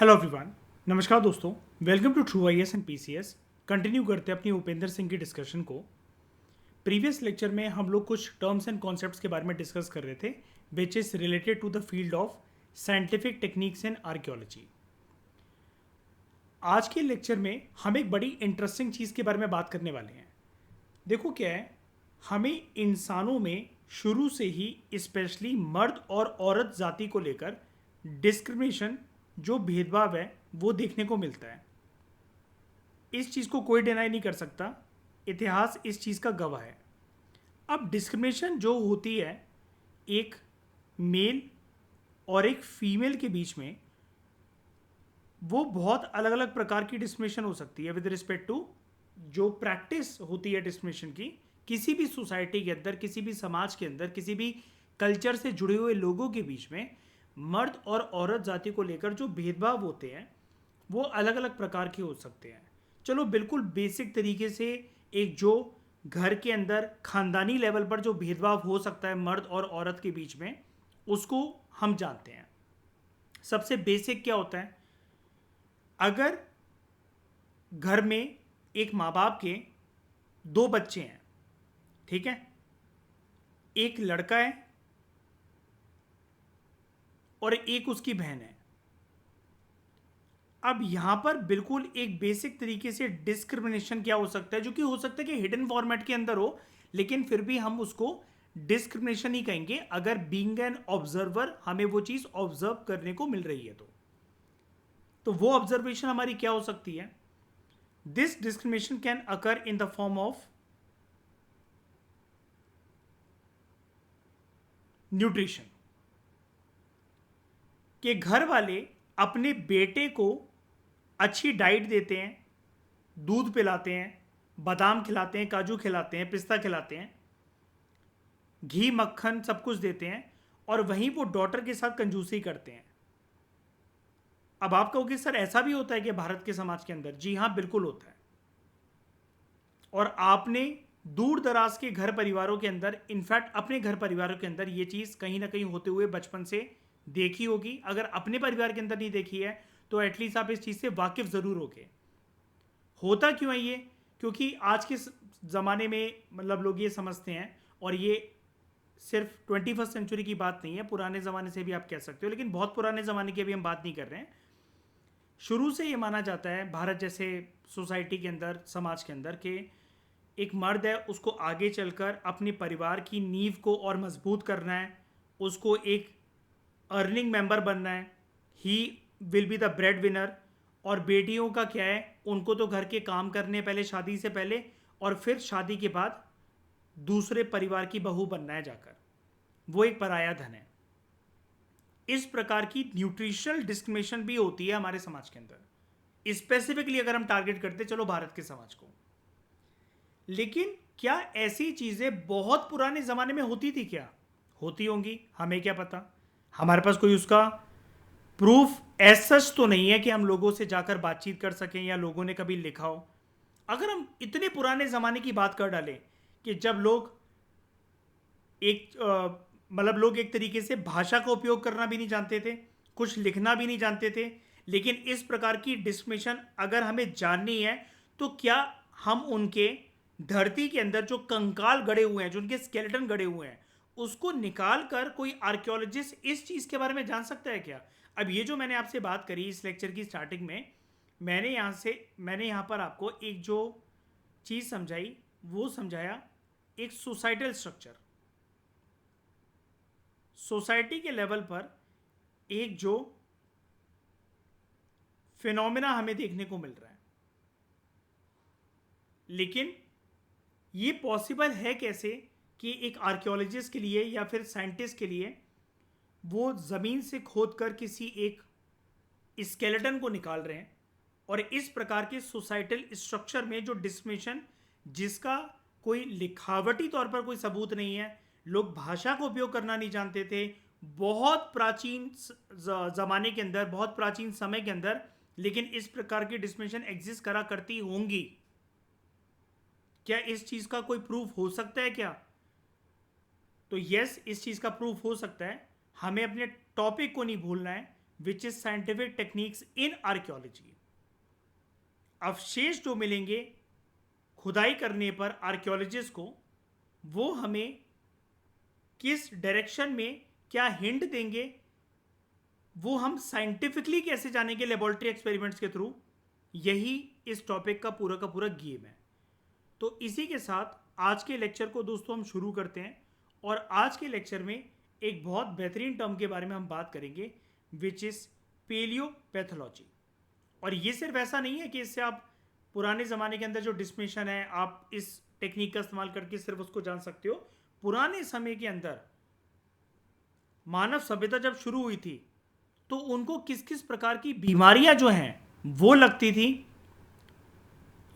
Hello everyone. नमस्कार दोस्तों, welcome to true I S and P C S. Continue करते हैं अपनी उपेंद्र सिंह की डिस्कशन को। प्रीवियस लेक्चर में हम लोग कुछ टर्म्स एंड कॉन्सेप्ट्स के बारे में डिस्कस कर रहे थे which is related to the field of scientific techniques in archaeology. आज के लेक्चर में हम एक बड़ी इंटरेस्टिंग चीज़ के बारे में बात करने वाले हैं। देखो क्या है, हमें इंसानों में शुरू से ही स्पेशली मर्द और औरत जाति को लेकर डिस्क्रिमिनेशन, जो भेदभाव है, वो देखने को मिलता है। इस चीज़ को कोई डिनाई नहीं कर सकता, इतिहास इस चीज़ का गवाह है। अब डिस्क्रिमिनेशन जो होती है एक मेल और एक फीमेल के बीच में, वो बहुत अलग अलग प्रकार की डिस्क्रिमिनेशन हो सकती है विद रिस्पेक्ट टू जो प्रैक्टिस होती है डिस्क्रिमिनेशन की किसी भी सोसाइटी के अंदर, किसी भी समाज के अंदर, किसी भी कल्चर से जुड़े हुए लोगों के बीच में मर्द और औरत जाति को लेकर जो भेदभाव होते हैं वो अलग अलग प्रकार के हो सकते हैं। चलो बिल्कुल बेसिक तरीके से एक जो घर के अंदर खानदानी लेवल पर जो भेदभाव हो सकता है मर्द और औरत के बीच में, उसको हम जानते हैं। सबसे बेसिक क्या होता है, अगर घर में एक माँ बाप के दो बच्चे हैं, ठीक है, एक लड़का है और एक उसकी बहन है। अब यहां पर बिल्कुल एक बेसिक तरीके से डिस्क्रिमिनेशन क्या हो सकता है, जो कि हो सकता है कि हिडन फॉर्मेट के अंदर हो, लेकिन फिर भी हम उसको डिस्क्रिमिनेशन ही कहेंगे अगर बीइंग एन ऑब्जर्वर हमें वो चीज ऑब्जर्व करने को मिल रही है। तो वो ऑब्जर्वेशन हमारी क्या हो सकती है, this discrimination can occur in the form of nutrition, कि घर वाले अपने बेटे को अच्छी डाइट देते हैं, दूध पिलाते हैं, बादाम खिलाते हैं, काजू खिलाते हैं, पिस्ता खिलाते हैं, घी मक्खन सब कुछ देते हैं, और वहीं वो डॉटर के साथ कंजूसी करते हैं। अब आप कहोगे सर ऐसा भी होता है कि भारत के समाज के अंदर? जी हाँ, बिल्कुल होता है। और आपने दूर दराज के घर परिवारों के अंदर, इनफैक्ट अपने घर परिवारों के अंदर ये चीज़ कहीं ना कहीं होते हुए बचपन से देखी होगी। अगर अपने परिवार के अंदर नहीं देखी है तो एटलीस्ट आप इस चीज़ से वाकिफ ज़रूर होगे। होता क्यों है ये? क्योंकि आज के ज़माने में मतलब लोग ये समझते हैं, और ये सिर्फ 21st सेंचुरी की बात नहीं है, पुराने ज़माने से भी आप कह सकते हो, लेकिन बहुत पुराने ज़माने की अभी हम बात नहीं कर रहे हैं। शुरू से ये माना जाता है भारत जैसे सोसाइटी के अंदर, समाज के अंदर, कि एक मर्द है, उसको आगे चलकर अपने परिवार की नींव को और मजबूत करना है, उसको एक अर्निंग मेंबर बनना है, he will be the bread winner. और बेटियों का क्या है, उनको तो घर के काम करने पहले, शादी से पहले, और फिर शादी के बाद दूसरे परिवार की बहू बनना है जाकर, वो एक पराया धन है। इस प्रकार की न्यूट्रिशनल डिस्क्रिमिनेशन भी होती है हमारे समाज के अंदर, स्पेसिफिकली अगर हम टारगेट करते चलो भारत के समाज को। लेकिन क्या ऐसी चीजें बहुत पुराने जमाने में होती थी? क्या होती होंगी, हमें क्या पता। हमारे पास कोई उसका प्रूफ एज सच तो नहीं है कि हम लोगों से जाकर बातचीत कर सकें या लोगों ने कभी लिखा हो। अगर हम इतने पुराने ज़माने की बात कर डालें कि जब लोग एक मतलब लोग एक तरीके से भाषा का उपयोग करना भी नहीं जानते थे, कुछ लिखना भी नहीं जानते थे, लेकिन इस प्रकार की डिस्क्रिमिनेशन अगर हमें जाननी है तो क्या हम उनके धरती के अंदर जो कंकाल गड़े हुए हैं, जो उनके स्केलेटन गड़े हुए हैं, उसको निकाल कर कोई आर्कियोलॉजिस्ट इस चीज़ के बारे में जान सकता है क्या? अब ये जो मैंने आपसे बात करी इस लेक्चर की स्टार्टिंग में, मैंने यहाँ पर आपको एक जो चीज़ समझाई वो समझाया एक सोसाइटल स्ट्रक्चर। सोसाइटी के लेवल पर एक जो फिनोमिना हमें देखने को मिल रहा है, लेकिन ये पॉसिबल है कैसे कि एक आर्कियोलॉजिस्ट के लिए या फिर साइंटिस्ट के लिए वो ज़मीन से खोद कर किसी एक स्केलेटन को निकाल रहे हैं, और इस प्रकार के सोसाइटल स्ट्रक्चर में जो डिस्क्रिमिनेशन, जिसका कोई लिखावटी तौर पर कोई सबूत नहीं है, लोग भाषा का उपयोग करना नहीं जानते थे बहुत प्राचीन ज़माने के अंदर, बहुत प्राचीन समय के अंदर, लेकिन इस प्रकार की डिस्क्रिमिनेशन एग्जिस्ट करा करती होंगी। क्या इस चीज़ का कोई प्रूफ हो सकता है क्या? तो यस, इस चीज़ का प्रूफ हो सकता है। हमें अपने टॉपिक को नहीं भूलना है। Which is scientific techniques in archaeology. अवशेष जो मिलेंगे खुदाई करने पर आर्कियोलॉजिस्ट को, वो हमें किस डायरेक्शन में क्या हिंट देंगे, वो हम साइंटिफिकली कैसे जानेंगे लेबोरेटरी एक्सपेरिमेंट्स के थ्रू। यही इस टॉपिक का पूरा गेम है। तो इसी के साथ आज के लेक्चर को दोस्तों हम शुरू करते हैं। और आज के लेक्चर में एक बहुत बेहतरीन टर्म के बारे में हम बात करेंगे, विच इज पेलियोपैथोलॉजी। और ये सिर्फ ऐसा नहीं है कि इससे आप पुराने ज़माने के अंदर जो डिस्मिशन है आप इस टेक्निक का इस्तेमाल करके सिर्फ उसको जान सकते हो। पुराने समय के अंदर मानव सभ्यता जब शुरू हुई थी तो उनको किस किस प्रकार की बीमारियां जो हैं वो लगती थी,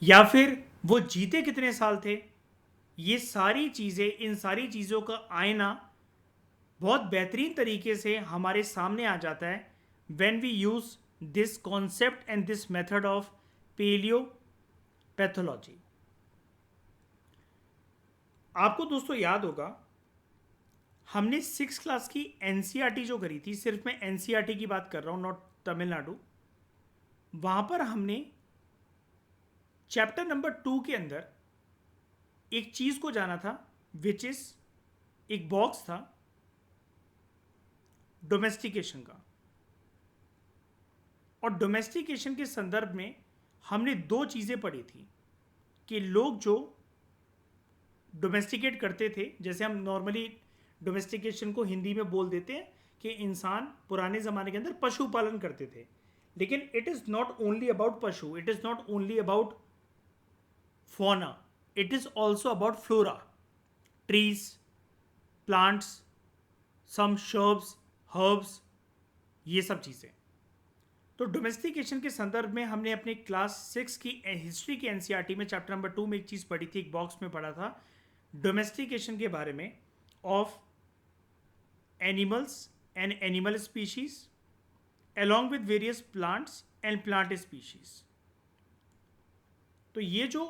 या फिर वो जीते कितने साल थे, ये सारी चीज़ें, इन सारी चीज़ों का आईना बहुत बेहतरीन तरीके से हमारे सामने आ जाता है when we use this concept and this method of paleopathology. आपको दोस्तों याद होगा हमने 6th क्लास की एनसीईआरटी जो करी थी, सिर्फ मैं एनसीईआरटी की बात कर रहा हूं, नॉट तमिलनाडु। वहां पर हमने चैप्टर नंबर 2 के अंदर एक चीज को जाना था, विच इज एक बॉक्स था डोमेस्टिकेशन का। और डोमेस्टिकेशन के संदर्भ में हमने दो चीजें पढ़ी थी कि लोग जो डोमेस्टिकेट करते थे, जैसे हम नॉर्मली डोमेस्टिकेशन को हिंदी में बोल देते हैं कि इंसान पुराने ज़माने के अंदर पशुपालन करते थे। लेकिन it is not only about पशु, it is not only about fauna, it is also about flora, trees, plants, some shrubs, herbs, ये सब चीज़ें। तो डोमेस्टिकेशन के संदर्भ में हमने अपने क्लास 6 की हिस्ट्री की एनसीईआरटी में चैप्टर नंबर 2 में एक चीज़ पढ़ी थी, एक बॉक्स में पढ़ा था डोमेस्टिकेशन के बारे में of animals and animal species along with various plants and plant species। तो ये जो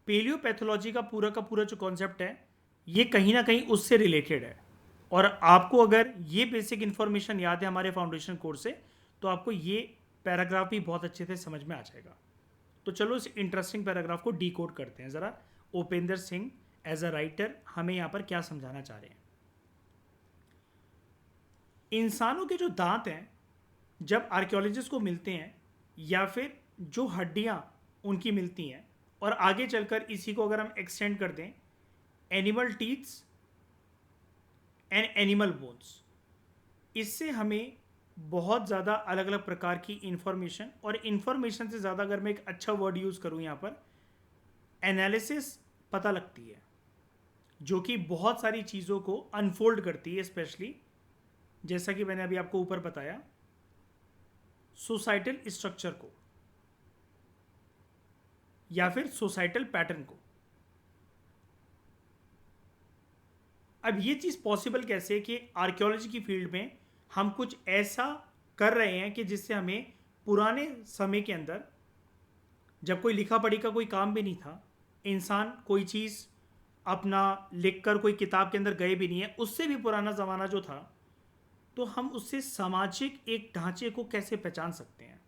पेलियोपैथोलॉजी का पूरा जो कॉन्सेप्ट है ये कहीं ना कहीं उससे रिलेटेड है। और आपको अगर ये बेसिक इंफॉर्मेशन याद है हमारे फाउंडेशन कोर्स से, तो आपको ये पैराग्राफ भी बहुत अच्छे से समझ में आ जाएगा। तो चलो इस इंटरेस्टिंग पैराग्राफ को डीकोड करते हैं ज़रा। Upendra Singh as a writer हमें यहाँ पर क्या समझाना चाह रहे हैं। इंसानों के जो दांत हैं जब आर्कियोलॉजिस्ट को मिलते हैं, या फिर जो हड्डियां उनकी मिलती हैं, और आगे चलकर इसी को अगर हम एक्सटेंड कर दें, animal teeths and animal bones, इससे हमें बहुत ज़्यादा अलग अलग प्रकार की इंफॉर्मेशन, और इंफॉर्मेशन से ज़्यादा अगर मैं एक अच्छा वर्ड यूज़ करूँ यहाँ पर, एनालिसिस पता लगती है, जो कि बहुत सारी चीज़ों को अनफोल्ड करती है। स्पेशली जैसा कि मैंने अभी आपको ऊपर बताया, सोसाइटल स्ट्रक्चर को या फिर सोसाइटल पैटर्न को। अब ये चीज़ पॉसिबल कैसे कि आर्कियोलॉजी की फील्ड में हम कुछ ऐसा कर रहे हैं कि जिससे हमें पुराने समय के अंदर, जब कोई लिखा पढ़ी का कोई काम भी नहीं था, इंसान कोई चीज़ अपना लिखकर कोई किताब के अंदर गए भी नहीं है, उससे भी पुराना ज़माना जो था, तो हम उससे सामाजिक एक ढांचे को कैसे पहचान सकते हैं।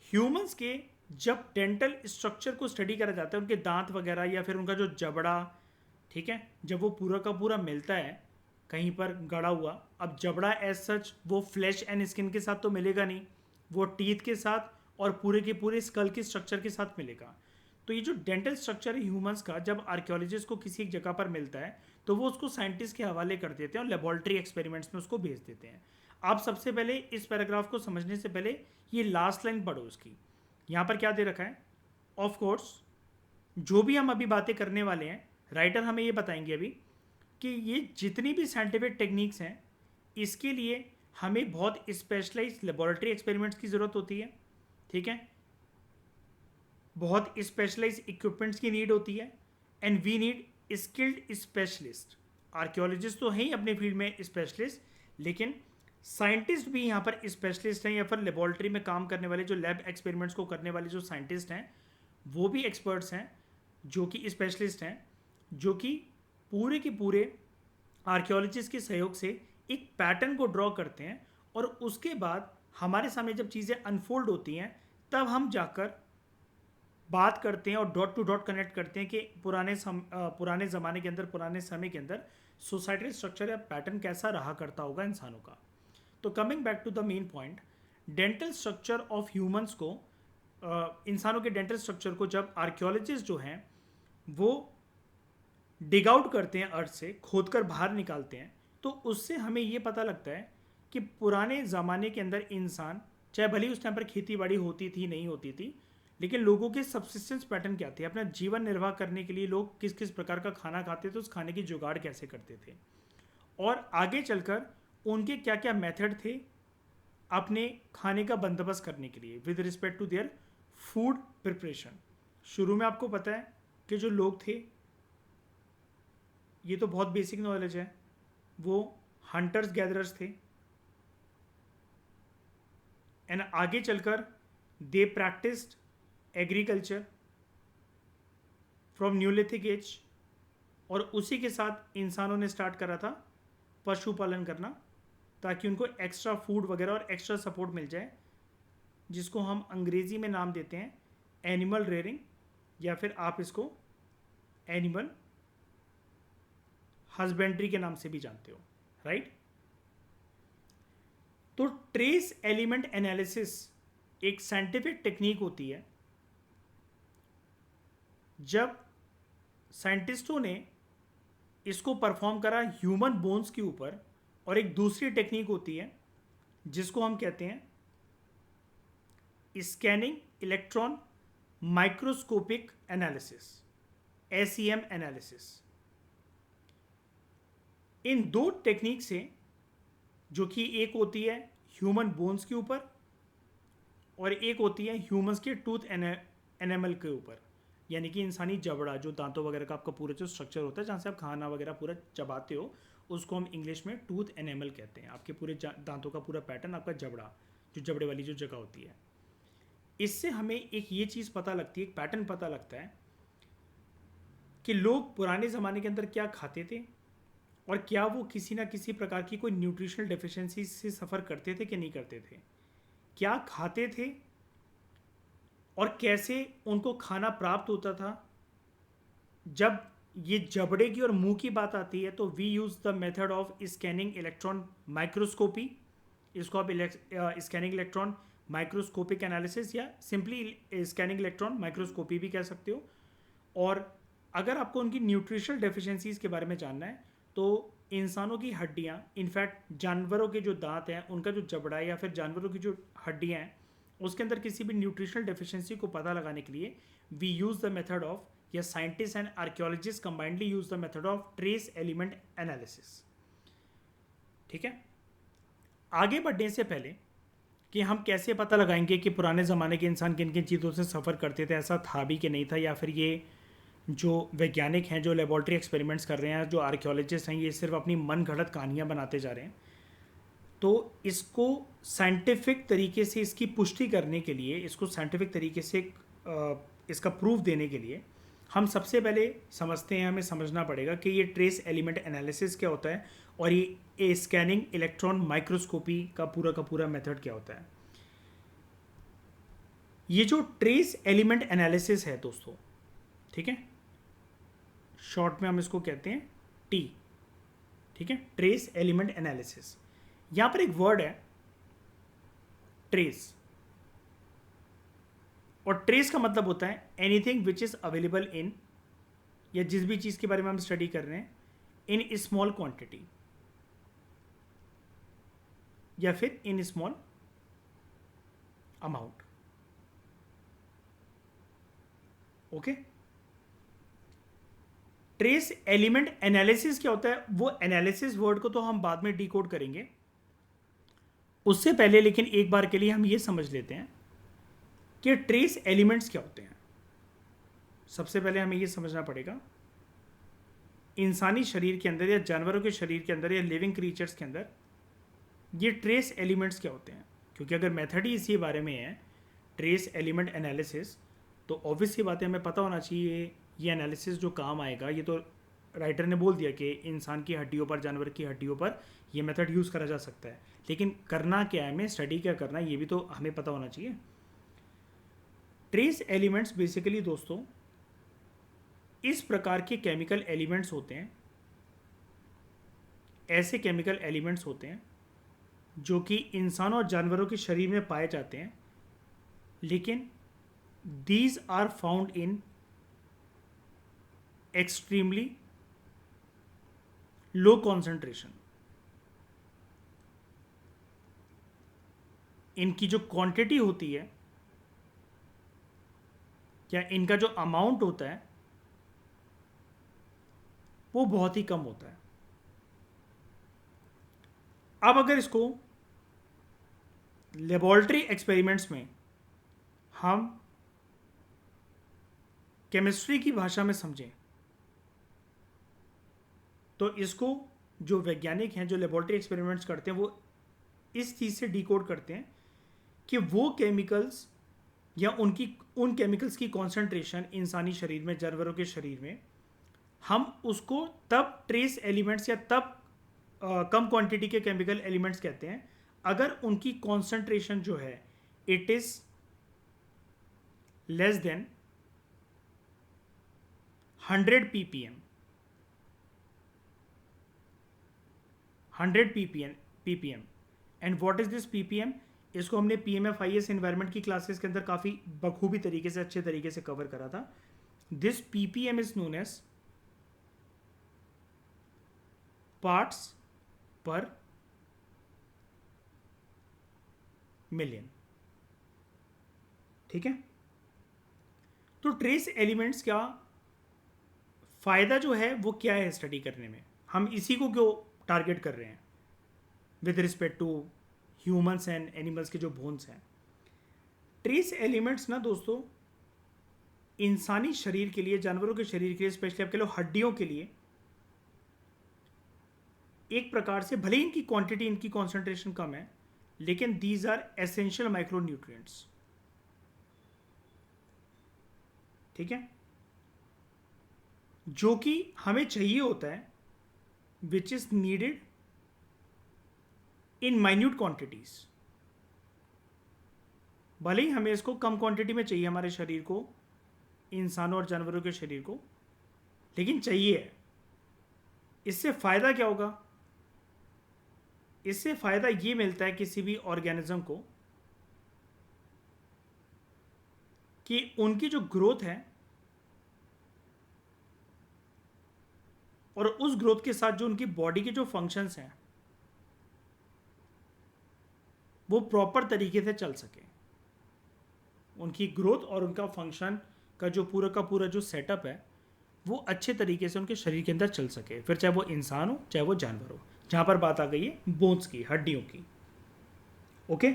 ह्यूमंस के जब डेंटल स्ट्रक्चर को स्टडी करा जाता है, उनके दांत वगैरह या फिर उनका जो जबड़ा, ठीक है, जब वो पूरा का पूरा मिलता है कहीं पर गड़ा हुआ, अब जबड़ा एज सच वो फ्लैश एंड स्किन के साथ तो मिलेगा नहीं, वो टीथ के साथ और पूरे के पूरे स्कल के स्ट्रक्चर के साथ मिलेगा। तो ये जो डेंटल स्ट्रक्चर है ह्यूमंस का, जब आर्कियोलॉजिस्ट को किसी एक जगह पर मिलता है तो वो उसको साइंटिस्ट के हवाले कर देते हैं और लेबोरेटरी एक्सपेरिमेंट्स में उसको भेज देते हैं। आप सबसे पहले इस पैराग्राफ को समझने से पहले ये लास्ट लाइन पढ़ो उसकी। यहाँ पर क्या दे रखा है, ऑफ कोर्स जो भी हम अभी बातें करने वाले हैं, राइटर हमें ये बताएंगे अभी कि ये जितनी भी साइंटिफिक टेक्निक्स हैं, इसके लिए हमें बहुत स्पेशलाइज्ड लेबोरेटरी एक्सपेरिमेंट्स की ज़रूरत होती है, ठीक है, बहुत स्पेशलाइज्ड इक्विपमेंट्स की नीड होती है, and we need skilled specialist. Archaeologist तो हैं ही अपने फील्ड में स्पेशलिस्ट, लेकिन साइंटिस्ट भी यहाँ पर स्पेशलिस्ट हैं, या फिर लेबोरेटरी में काम करने वाले जो लैब एक्सपेरिमेंट्स को करने वाले जो साइंटिस्ट हैं वो भी एक्सपर्ट्स हैं, जो कि स्पेशलिस्ट हैं, जो कि पूरे के पूरे आर्कियोलॉजिस्ट के सहयोग से एक पैटर्न को ड्रॉ करते हैं और उसके बाद हमारे सामने जब चीज़ें अनफोल्ड होती हैं तब हम जाकर बात करते हैं और डॉट टू डॉट कनेक्ट करते हैं कि पुराने ज़माने के अंदर, पुराने समय के अंदर सोसाइटल स्ट्रक्चर या पैटर्न कैसा रहा करता होगा इंसानों का। तो coming back to the main point, dental structure of humans को, इंसानों के डेंटल स्ट्रक्चर को जब आर्कियोलॉजिस्ट जो हैं वो डिग आउट करते हैं, अर्थ से खोद कर बाहर निकालते हैं, तो उससे हमें ये पता लगता है कि पुराने ज़माने के अंदर इंसान, चाहे भले ही उस टाइम पर खेती बाड़ी होती थी नहीं होती थी, लेकिन लोगों के सब्सिस्टेंस पैटर्न क्या थे, अपना जीवन निर्वाह करने के लिए लोग किस किस प्रकार का खाना खाते थे, उस खाने की जुगाड़ कैसे करते थे, और आगे चलकर उनके क्या क्या मेथड थे अपने खाने का बंदोबस्त करने के लिए with respect to their food preparation. शुरू में आपको पता है कि जो लोग थे, ये तो बहुत बेसिक नॉलेज है, वो हंटर्स गैदरर्स थे, एंड आगे चलकर they practised agriculture from neolithic age, और उसी के साथ इंसानों ने स्टार्ट करा था पशुपालन करना, ताकि उनको एक्स्ट्रा फूड वगैरह और एक्स्ट्रा सपोर्ट मिल जाए, जिसको हम अंग्रेजी में नाम देते हैं एनिमल रेयरिंग, या फिर आप इसको एनिमल हस्बेंड्री के नाम से भी जानते हो, राइट। तो ट्रेस एलिमेंट एनालिसिस एक साइंटिफिक टेक्निक होती है। जब साइंटिस्टों ने इसको परफॉर्म करा ह्यूमन बोन्स के ऊपर, और एक दूसरी टेक्निक होती है जिसको हम कहते हैं scanning electron microscopic analysis, SEM analysis. इन दो टेक्निक से, जो कि एक होती है ह्यूमन बोन्स के ऊपर और एक होती है ह्यूमंस के टूथ एनेमल के ऊपर, यानी कि इंसानी जबड़ा, जो दांतों वगैरह का आपका पूरा जो स्ट्रक्चर होता है जहाँ से आप खाना वगैरह पूरा चबाते हो, उसको हम इंग्लिश में टूथ एनेमल कहते हैं। आपके पूरे दांतों का पूरा पैटर्न, आपका जबड़ा, जो जबड़े वाली जो जगह होती है, इससे हमें एक ये चीज़ पता लगती है, एक पैटर्न पता लगता है कि लोग पुराने ज़माने के अंदर क्या खाते थे, और क्या वो किसी ना किसी प्रकार की कोई न्यूट्रिशनल डेफिशिएंसी से सफ़र करते थे कि नहीं करते थे, क्या खाते थे और कैसे उनको खाना प्राप्त होता था। जब ये जबड़े की और मुंह की बात आती है तो we use the method of scanning electron microscopy, इसको आप स्कैनिंग इलेक्ट्रॉन माइक्रोस्कोपिक एनालिसिस या सिंपली स्कैनिंग इलेक्ट्रॉन माइक्रोस्कोपी भी कह सकते हो। और अगर आपको उनकी न्यूट्रिशनल डेफिशिएंसीज के बारे में जानना है तो इंसानों की हड्डियाँ, इनफैक्ट जानवरों के जो दांत हैं, उनका जो जबड़ा है, या फिर जानवरों की जो हड्डियाँ हैं, उसके अंदर किसी भी न्यूट्रिशनल डेफिशिएंसी को पता लगाने के लिए we use the method of, या scientist and archaeologist combinedly use the method of trace element analysis. ठीक है, आगे बढ़ने से पहले कि हम कैसे पता लगाएंगे कि पुराने ज़माने के इंसान किन किन चीज़ों से सफ़र करते थे, ऐसा था भी कि नहीं था, या फिर ये जो वैज्ञानिक हैं, जो लेबॉर्ट्री एक्सपेरिमेंट्स कर रहे हैं, जो आर्कियोलॉजिस्ट हैं, ये सिर्फ अपनी मन घड़त कहानियाँ बनाते जा रहे हैं। तो इसको साइंटिफिक तरीके से इसकी पुष्टि करने के लिए, इसको साइंटिफिक तरीके से इसका प्रूफ देने के लिए हम सबसे पहले समझते हैं, हमें समझना पड़ेगा कि ये ट्रेस एलिमेंट एनालिसिस क्या होता है और ये स्कैनिंग इलेक्ट्रॉन माइक्रोस्कोपी का पूरा मेथड क्या होता है। ये जो ट्रेस एलिमेंट एनालिसिस है दोस्तों, ठीक है, शॉर्ट में हम इसको कहते हैं टी, ठीक है, ट्रेस एलिमेंट एनालिसिस। यहां पर एक वर्ड है ट्रेस, और ट्रेस का मतलब होता है anything which is available in, या जिस भी चीज के बारे में हम स्टडी कर रहे हैं, इन स्मॉल क्वांटिटी या फिर in small amount. Okay, trace element analysis क्या होता है, वो एनालिसिस वर्ड को तो हम बाद में डिकोड करेंगे, उससे पहले लेकिन एक बार के लिए हम ये समझ लेते हैं कि ट्रेस एलिमेंट्स क्या होते हैं। सबसे पहले हमें ये समझना पड़ेगा इंसानी शरीर के अंदर या जानवरों के शरीर के अंदर या लिविंग क्रीचर्स के अंदर ये ट्रेस एलिमेंट्स क्या होते हैं। क्योंकि अगर मेथड ही इसी बारे में है, ट्रेस एलिमेंट एनालिसिस, तो ऑब्वियस सी बात है, हमें पता होना चाहिए ये एनालिसिस जो काम आएगा, ये तो राइटर ने बोल दिया कि इंसान की हड्डियों पर, जानवर की हड्डियों पर ये मेथड यूज़ करा जा सकता है, लेकिन करना क्या है, हमें स्टडी क्या करना है, ये भी तो हमें पता होना चाहिए। ट्रेस एलिमेंट्स बेसिकली दोस्तों इस प्रकार के केमिकल एलिमेंट्स होते हैं, ऐसे केमिकल एलिमेंट्स होते हैं जो कि इंसानों और जानवरों के शरीर में पाए जाते हैं, लेकिन these are found in extremely low concentration. इनकी जो क्वांटिटी होती है या इनका जो अमाउंट होता है वो बहुत ही कम होता है। अब अगर इसको लेबोरेटरी एक्सपेरिमेंट्स में हम केमिस्ट्री की भाषा में समझें तो इसको जो वैज्ञानिक हैं जो लेबोरेटरी एक्सपेरिमेंट्स करते हैं वो इस चीज़ से डिकोड करते हैं कि वो केमिकल्स या उन केमिकल्स की कॉन्सेंट्रेशन इंसानी शरीर में, जानवरों के शरीर में, हम उसको तब ट्रेस एलिमेंट्स या तब कम क्वांटिटी के केमिकल एलिमेंट्स कहते हैं अगर उनकी कॉन्सेंट्रेशन जो है it is less than 100 ppm 100 ppm। And what is this ppm? इसको हमने PMFIS एनवायरनमेंट की क्लासेस के अंदर काफ़ी बखूबी तरीके से, अच्छे तरीके से कवर करा था। This ppm is known as parts per million. ठीक है, तो ट्रेस एलिमेंट्स का फायदा जो है वो क्या है स्टडी करने में, हम इसी को क्यों टारगेट कर रहे हैं with respect to humans and animals के जो बोन्स हैं। ट्रेस एलिमेंट्स ना दोस्तों इंसानी शरीर के लिए, जानवरों के शरीर के लिए, स्पेशली आपके लोग हड्डियों के लिए एक प्रकार से, भले ही इनकी क्वांटिटी, इनकी कॉन्सेंट्रेशन कम है, लेकिन these are essential micro nutrients. ठीक है, जो कि हमें चाहिए होता है, which is needed in minute quantities. भले ही हमें इसको कम क्वांटिटी में चाहिए हमारे शरीर को, इंसानों और जानवरों के शरीर को, लेकिन चाहिए। इससे फायदा क्या होगा? इससे फायदा ये मिलता है किसी भी ऑर्गेनिज्म को कि उनकी जो ग्रोथ है और उस ग्रोथ के साथ जो उनकी बॉडी के जो फंक्शंस हैं वो प्रॉपर तरीके से चल सके। उनकी ग्रोथ और उनका फंक्शन का जो पूरा जो सेटअप है वो अच्छे तरीके से उनके शरीर के अंदर चल सके, फिर चाहे वो इंसान हो चाहे वो जानवर हो। जहाँ पर बात आ गई है बोन्स की, हड्डियों की। ओके,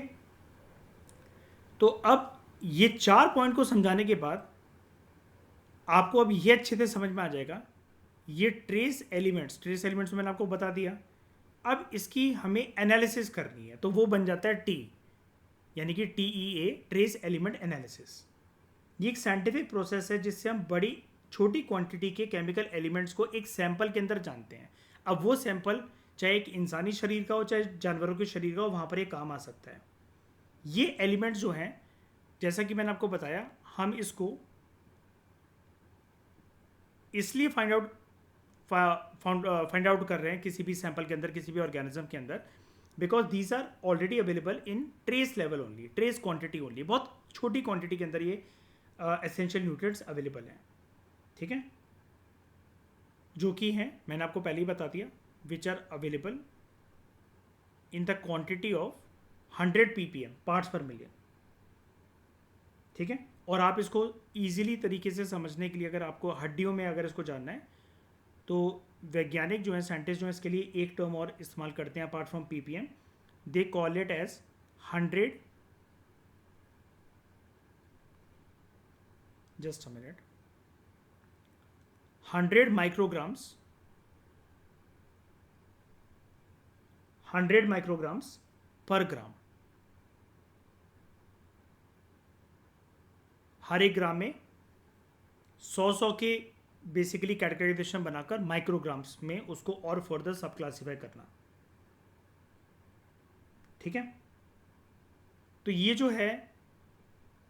तो अब ये 4 पॉइंट को समझाने के बाद आपको अब ये अच्छे से समझ में आ जाएगा ये ट्रेस एलिमेंट्स मैंने आपको बता दिया। अब इसकी हमें एनालिसिस करनी है तो वो बन जाता है टी, यानी कि TEA, ट्रेस एलिमेंट एनालिसिस। ये एक साइंटिफिक प्रोसेस है जिससे हम बड़ी छोटी क्वांटिटी के केमिकल एलिमेंट्स को एक सैंपल के अंदर जानते हैं। अब वो सैंपल चाहे एक इंसानी शरीर का हो चाहे जानवरों के शरीर का हो, वहाँ पर ये काम आ सकता है। ये एलिमेंट्स जो हैं, जैसा कि मैंने आपको बताया, हम इसको इसलिए फाइंड आउट कर रहे हैं किसी भी सैंपल के अंदर, किसी भी ऑर्गेनिज्म के अंदर, because these are already available in trace level only, trace quantity only. बहुत छोटी क्वांटिटी के अंदर ये एसेंशियल न्यूट्रिएंट्स अवेलेबल हैं। ठीक है, जो कि हैं, मैंने आपको पहले ही बता दिया, which are available in the quantity of 100 ppm, parts per million. ठीक है, और आप इसको ईजिली तरीके से समझने के लिए, अगर आपको हड्डियों में अगर इसको जानना है तो वैज्ञानिक जो है, साइंटिस्ट जो है, इसके लिए एक टर्म और इस्तेमाल करते हैं apart from ppm। They call it as 100, just a minute, 100 micrograms, 100 micrograms per gram. हर एक ग्राम में 100 के बेसिकली कैटेगराइजेशन बनाकर माइक्रोग्राम्स में उसको और फर्दर सब क्लासीफाई करना। ठीक है, तो ये जो है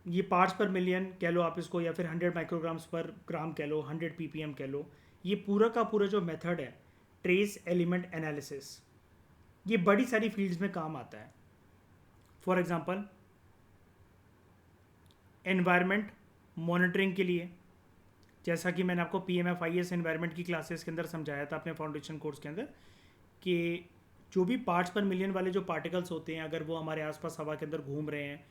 ये पार्ट्स पर मिलियन कह लो आप इसको, या फिर 100 माइक्रोग्राम्स पर ग्राम कह लो, 100 ppm कह लो, ये पूरा का पूरा जो मेथड है ट्रेस एलिमेंट एनालिसिस, ये बड़ी सारी फील्ड्स में काम आता है। फॉर एग्जांपल एनवायरनमेंट मॉनिटरिंग के लिए, जैसा कि मैंने आपको PMFIS एनवायरनमेंट की क्लासेस के अंदर समझाया था अपने फाउंडेशन कोर्स के अंदर, कि जो भी पार्ट्स पर मिलियन वाले जो पार्टिकल्स होते हैं अगर वो हमारे आसपास हवा के अंदर घूम रहे हैं,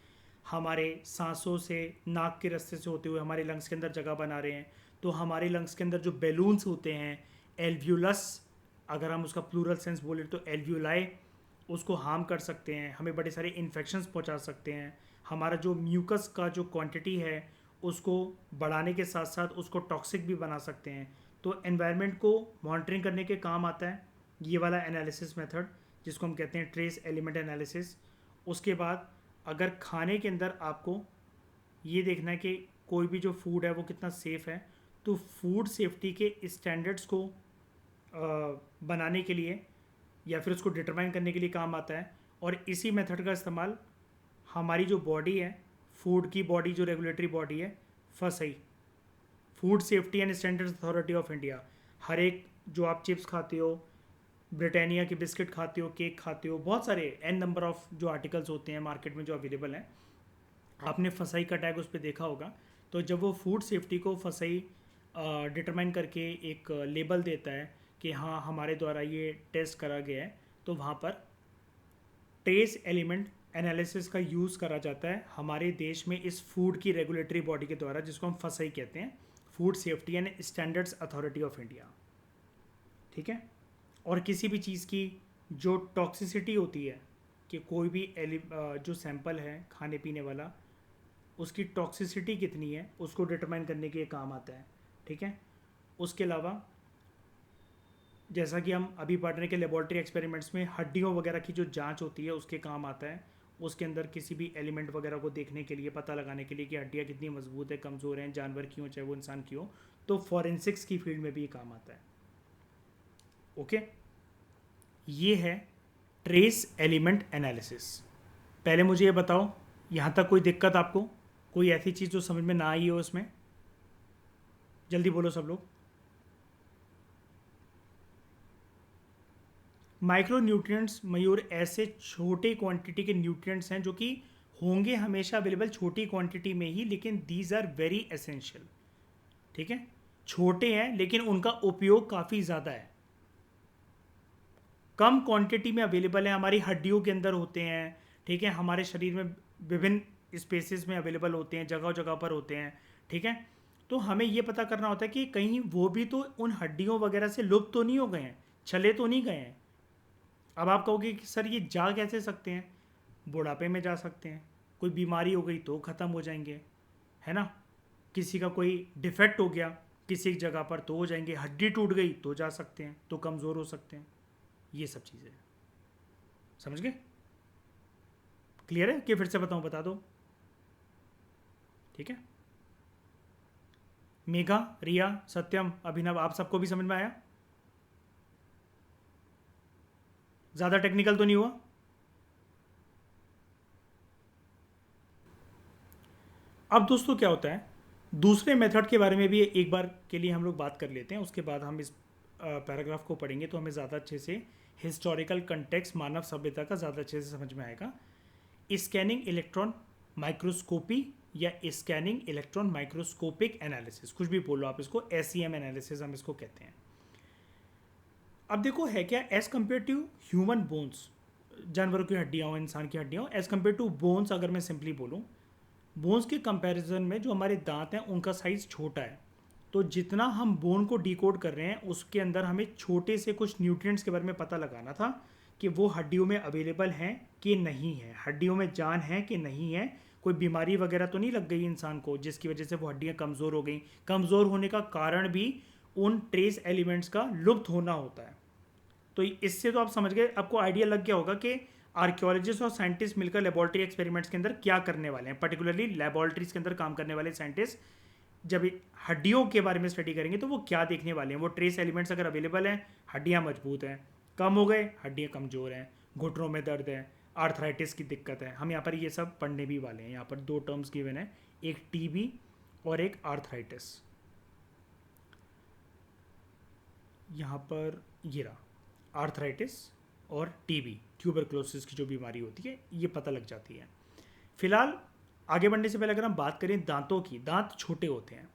हमारे सांसों से नाक के रास्ते से होते हुए हमारे लंग्स के अंदर जगह बना रहे हैं, तो हमारे लंग्स के अंदर जो बैलून्स होते हैं एल्व्यूलस, अगर हम उसका प्लूरल सेंस बोले तो एल्व्यूलाई, उसको हार्म कर सकते हैं, हमें बड़े सारे इन्फेक्शंस पहुंचा सकते हैं। हमारा जो म्यूकस का जो क्वांटिटी है उसको बढ़ाने के साथ साथ उसको टॉक्सिक भी बना सकते हैं। तो एनवायरनमेंट को मॉनिटरिंग करने के काम आता है ये वाला एनालिसिस मेथड, जिसको हम कहते हैं ट्रेस एलिमेंट एनालिसिस। उसके बाद अगर खाने के अंदर आपको ये देखना है कि कोई भी जो फूड है वो कितना सेफ़ है, तो फूड सेफ्टी के स्टैंडर्ड्स को बनाने के लिए या फिर उसको डिटरमाइन करने के लिए काम आता है। और इसी मेथड का इस्तेमाल हमारी जो बॉडी है, फूड की बॉडी जो रेगुलेटरी बॉडी है, FSSAI, food safety and standards authority of India, हर एक जो आप चिप्स खाते हो, ब्रिटानिया की बिस्किट खाते हो, केक खाते हो, बहुत सारे एन नंबर ऑफ जो आर्टिकल्स होते हैं मार्केट में जो अवेलेबल हैं, आपने फसई का टैग उस पर देखा होगा। तो जब वो फूड सेफ्टी को फसई डिटरमाइन करके एक लेबल देता है कि हाँ हमारे द्वारा ये टेस्ट करा गया है, तो वहाँ पर ट्रेस एलिमेंट एनालिसिस का यूज़ करा जाता है हमारे देश में इस फूड की रेगुलेटरी बॉडी के द्वारा, जिसको हम फसई कहते हैं, food safety and standards authority of India. ठीक है, और किसी भी चीज़ की जो टॉक्सिसिटी होती है कि कोई भी जो सैंपल है खाने पीने वाला, उसकी टॉक्सिसिटी कितनी है उसको डिटरमाइन करने के काम आता है। ठीक है, उसके अलावा जैसा कि हम अभी पढ़ रहे हैं कि लेबॉर्ट्री एक्सपेरिमेंट्स में हड्डियों वगैरह की जो जांच होती है उसके काम आता है। उसके अंदर किसी भी एलिमेंट वगैरह को देखने के लिए, पता लगाने के लिए कि हड्डियाँ कितनी मजबूत है, कमज़ोर हैं, जानवर की हो चाहे वो इंसान की हो, तो फॉरेंसिक्स की फील्ड में भी ये काम आता है। ओके, ये है ट्रेस एलिमेंट एनालिसिस। पहले मुझे ये बताओ, यहाँ तक कोई दिक्कत आपको, कोई ऐसी चीज़ जो समझ में ना आई हो इसमें? जल्दी बोलो सब लोग। माइक्रो न्यूट्रिएंट्स मयूर ऐसे छोटे क्वांटिटी के न्यूट्रिएंट्स हैं जो कि होंगे हमेशा अवेलेबल छोटी क्वांटिटी में ही, लेकिन दीज आर वेरी एसेंशियल। ठीक है, छोटे हैं लेकिन उनका उपयोग काफ़ी ज़्यादा है, कम क्वांटिटी में अवेलेबल है, हमारी हड्डियों के अंदर होते हैं। ठीक है, हमारे शरीर में विभिन्न स्पेसिस में अवेलेबल होते हैं, जगह जगह पर होते हैं। ठीक है, तो हमें ये पता करना होता है कि कहीं वो भी तो उन हड्डियों वगैरह से लुप्त तो नहीं हो गए हैं, छले तो नहीं गए हैं। अब आप कहोगे कि सर ये जा कैसे सकते हैं? बुढ़ापे में जा सकते हैं, कोई बीमारी हो गई तो ख़त्म हो जाएंगे, है ना, किसी का कोई डिफेक्ट हो गया किसी एक जगह पर तो हो जाएंगे, हड्डी टूट गई तो जा सकते हैं, तो कमज़ोर हो सकते हैं। ये सब चीज़ें समझ गए? क्लियर है कि फिर से बताऊं? बता दो। ठीक है, मेघा, रिया, सत्यम, अभिनव, आप सबको भी समझ में आया? ज़्यादा टेक्निकल तो नहीं हुआ? अब दोस्तों क्या होता है, दूसरे मेथड के बारे में भी एक बार के लिए हम लोग बात कर लेते हैं, उसके बाद हम इस पैराग्राफ को पढ़ेंगे तो हमें ज़्यादा अच्छे से हिस्टोरिकल कंटेक्स्ट, मानव सभ्यता का ज़्यादा अच्छे से समझ में आएगा। स्कैनिंग इलेक्ट्रॉन माइक्रोस्कोपी या स्कैनिंग इलेक्ट्रॉन माइक्रोस्कोपिक एनालिसिस, कुछ भी बोलो आप इसको, SEM एनालिसिस हम इसको कहते हैं। अब देखो है क्या, as compare to human bones, जानवरों की हड्डियाँ हो, इंसान की हड्डियाँ हो, एज कम्पेयर टू बोन्स अगर मैं सिंपली बोलूँ, बोन्स के कंपैरिजन में जो हमारे दांत हैं उनका साइज़ छोटा है। तो जितना हम बोन को डिकोड कर रहे हैं उसके अंदर हमें छोटे से कुछ न्यूट्रिएंट्स के बारे में पता लगाना था कि वो हड्डियों में अवेलेबल हैं कि नहीं है, हड्डियों में जान है कि नहीं है, कोई बीमारी वगैरह तो नहीं लग गई इंसान को जिसकी वजह से वो हड्डियाँ कमज़ोर हो गई। कमज़ोर होने का कारण भी उन ट्रेस एलिमेंट्स का लुप्त होना होता है। तो इससे तो आप समझ गए, आपको आइडिया लग गया होगा कि आर्कियोलॉजिस्ट और साइंटिस्ट मिलकर लेबॉर्ट्री एक्सपेरिमेंट्स के अंदर क्या करने वाले हैं, पर्टिकुलरली लेबॉर्ट्रीज के अंदर काम करने वाले साइंटिस्ट जब हड्डियों के बारे में स्टडी करेंगे तो वो क्या देखने वाले हैं, वो ट्रेस एलिमेंट्स अगर अवेलेबल हैं, हड्डियाँ मजबूत हैं, कम हो गए हड्डियाँ कमज़ोर हैं, घुटनों में दर्द है, आर्थराइटिस की दिक्कत है, हम यहाँ पर ये सब पढ़ने भी वाले हैं। यहाँ पर दो टर्म्स गिवन है, एक टीबी और एक आर्थराइटिस। यहाँ पर ये रहा आर्थराइटिस और टीबी, ट्यूबरक्लोसिस की जो बीमारी होती है, ये पता लग जाती है। फिलहाल आगे बढ़ने से पहले अगर हम बात करें दांतों की, दांत छोटे होते हैं।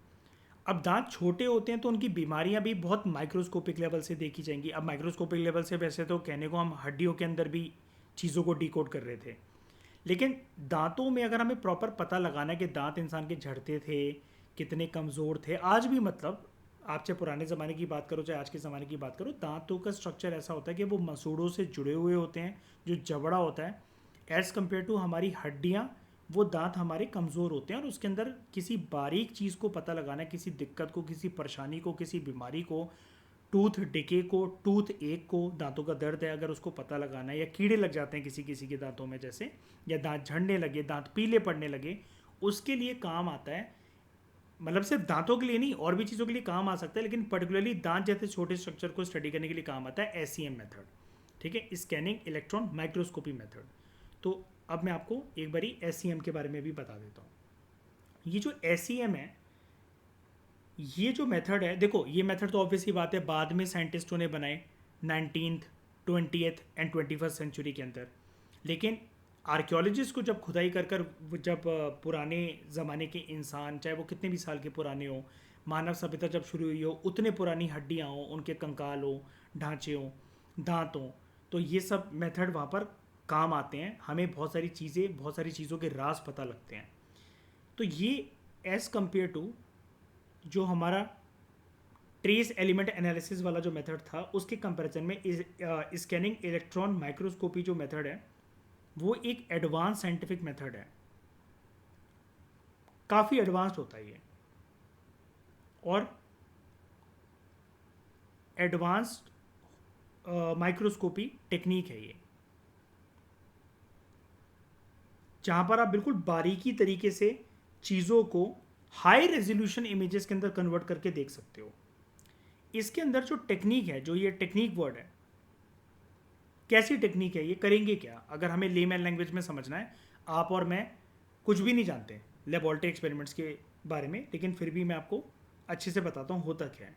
अब दांत छोटे होते हैं तो उनकी बीमारियां भी बहुत माइक्रोस्कोपिक लेवल से देखी जाएंगी। अब माइक्रोस्कोपिक लेवल से वैसे तो कहने को हम हड्डियों के अंदर भी चीज़ों को डिकोड कर रहे थे, लेकिन दांतों में अगर हमें प्रॉपर पता लगाना है कि दांत इंसान के झड़ते थे, कितने कमज़ोर थे, आज भी मतलब आप चाहे पुराने ज़माने की बात करो चाहे आज के ज़माने की बात करो, दांतों का स्ट्रक्चर ऐसा होता है कि वो मसूड़ों से जुड़े हुए होते हैं, जो जबड़ा होता है एज़ कम्पेयर टू हमारी हड्डियाँ, वो दांत हमारे कमज़ोर होते हैं। और उसके अंदर किसी बारीक चीज़ को पता लगाना है, किसी दिक्कत को, किसी परेशानी को, किसी बीमारी को, टूथ डिके को, टूथ एक को, दांतों का दर्द है अगर उसको पता लगाना है, या कीड़े लग जाते हैं किसी किसी के दांतों में जैसे, या दांत झड़ने लगे, दांत पीले पड़ने लगे, उसके लिए काम आता है। मतलब सिर्फ दांतों के लिए नहीं, और भी चीज़ों के लिए काम आ सकता है, लेकिन पर्टिकुलरली दांत जैसे छोटे स्ट्रक्चर को स्टडी करने के लिए काम आता है एसीएम मेथड। ठीक है, स्कैनिंग इलेक्ट्रॉन माइक्रोस्कोपी मेथड। तो अब मैं आपको एक बारी एसीएम के बारे में भी बता देता हूँ। ये जो एसीएम है, ये जो मेथड है, देखो ये मेथड तो ऑब्वियसली बात है बाद में साइंटिस्टों ने बनाए 19th 20th and 21st century के अंदर, लेकिन आर्कियोलॉजिस्ट को जब खुदाई कर कर जब पुराने ज़माने के इंसान, चाहे वो कितने भी साल के पुराने हो, मानव सभ्यता जब शुरू हुई हो, उतने पुरानी हड्डियाँ हों, उनके कंकाल हो, ढांचे हों, दांत हों, तो ये सब मेथड वहाँ पर काम आते हैं। हमें बहुत सारी चीज़ें, बहुत सारी चीज़ों के राज पता लगते हैं। तो ये एज़ कम्पेयर टू जो हमारा ट्रेस एलिमेंट एनालिसिस वाला जो मेथड था, उसके कंपैरिजन में स्कैनिंग इलेक्ट्रॉन माइक्रोस्कोपी जो मेथड है, वो एक एडवांस साइंटिफिक मेथड है, काफ़ी एडवांस्ड होता है ये, और एडवांस्ड माइक्रोस्कोपी टेक्निक है ये, जहाँ पर आप बिल्कुल बारीकी तरीके से चीज़ों को हाई रेजोल्यूशन इमेजेस के अंदर कन्वर्ट करके देख सकते हो। इसके अंदर जो टेक्निक है, जो ये टेक्निक वर्ड है, कैसी टेक्निक है, ये करेंगे क्या, अगर हमें लेमैन लैंग्वेज में समझना है। आप और मैं कुछ भी नहीं जानते लेबोरेटरी एक्सपेरिमेंट्स के बारे में, लेकिन फिर भी मैं आपको अच्छे से बताता हूँ होता क्या है।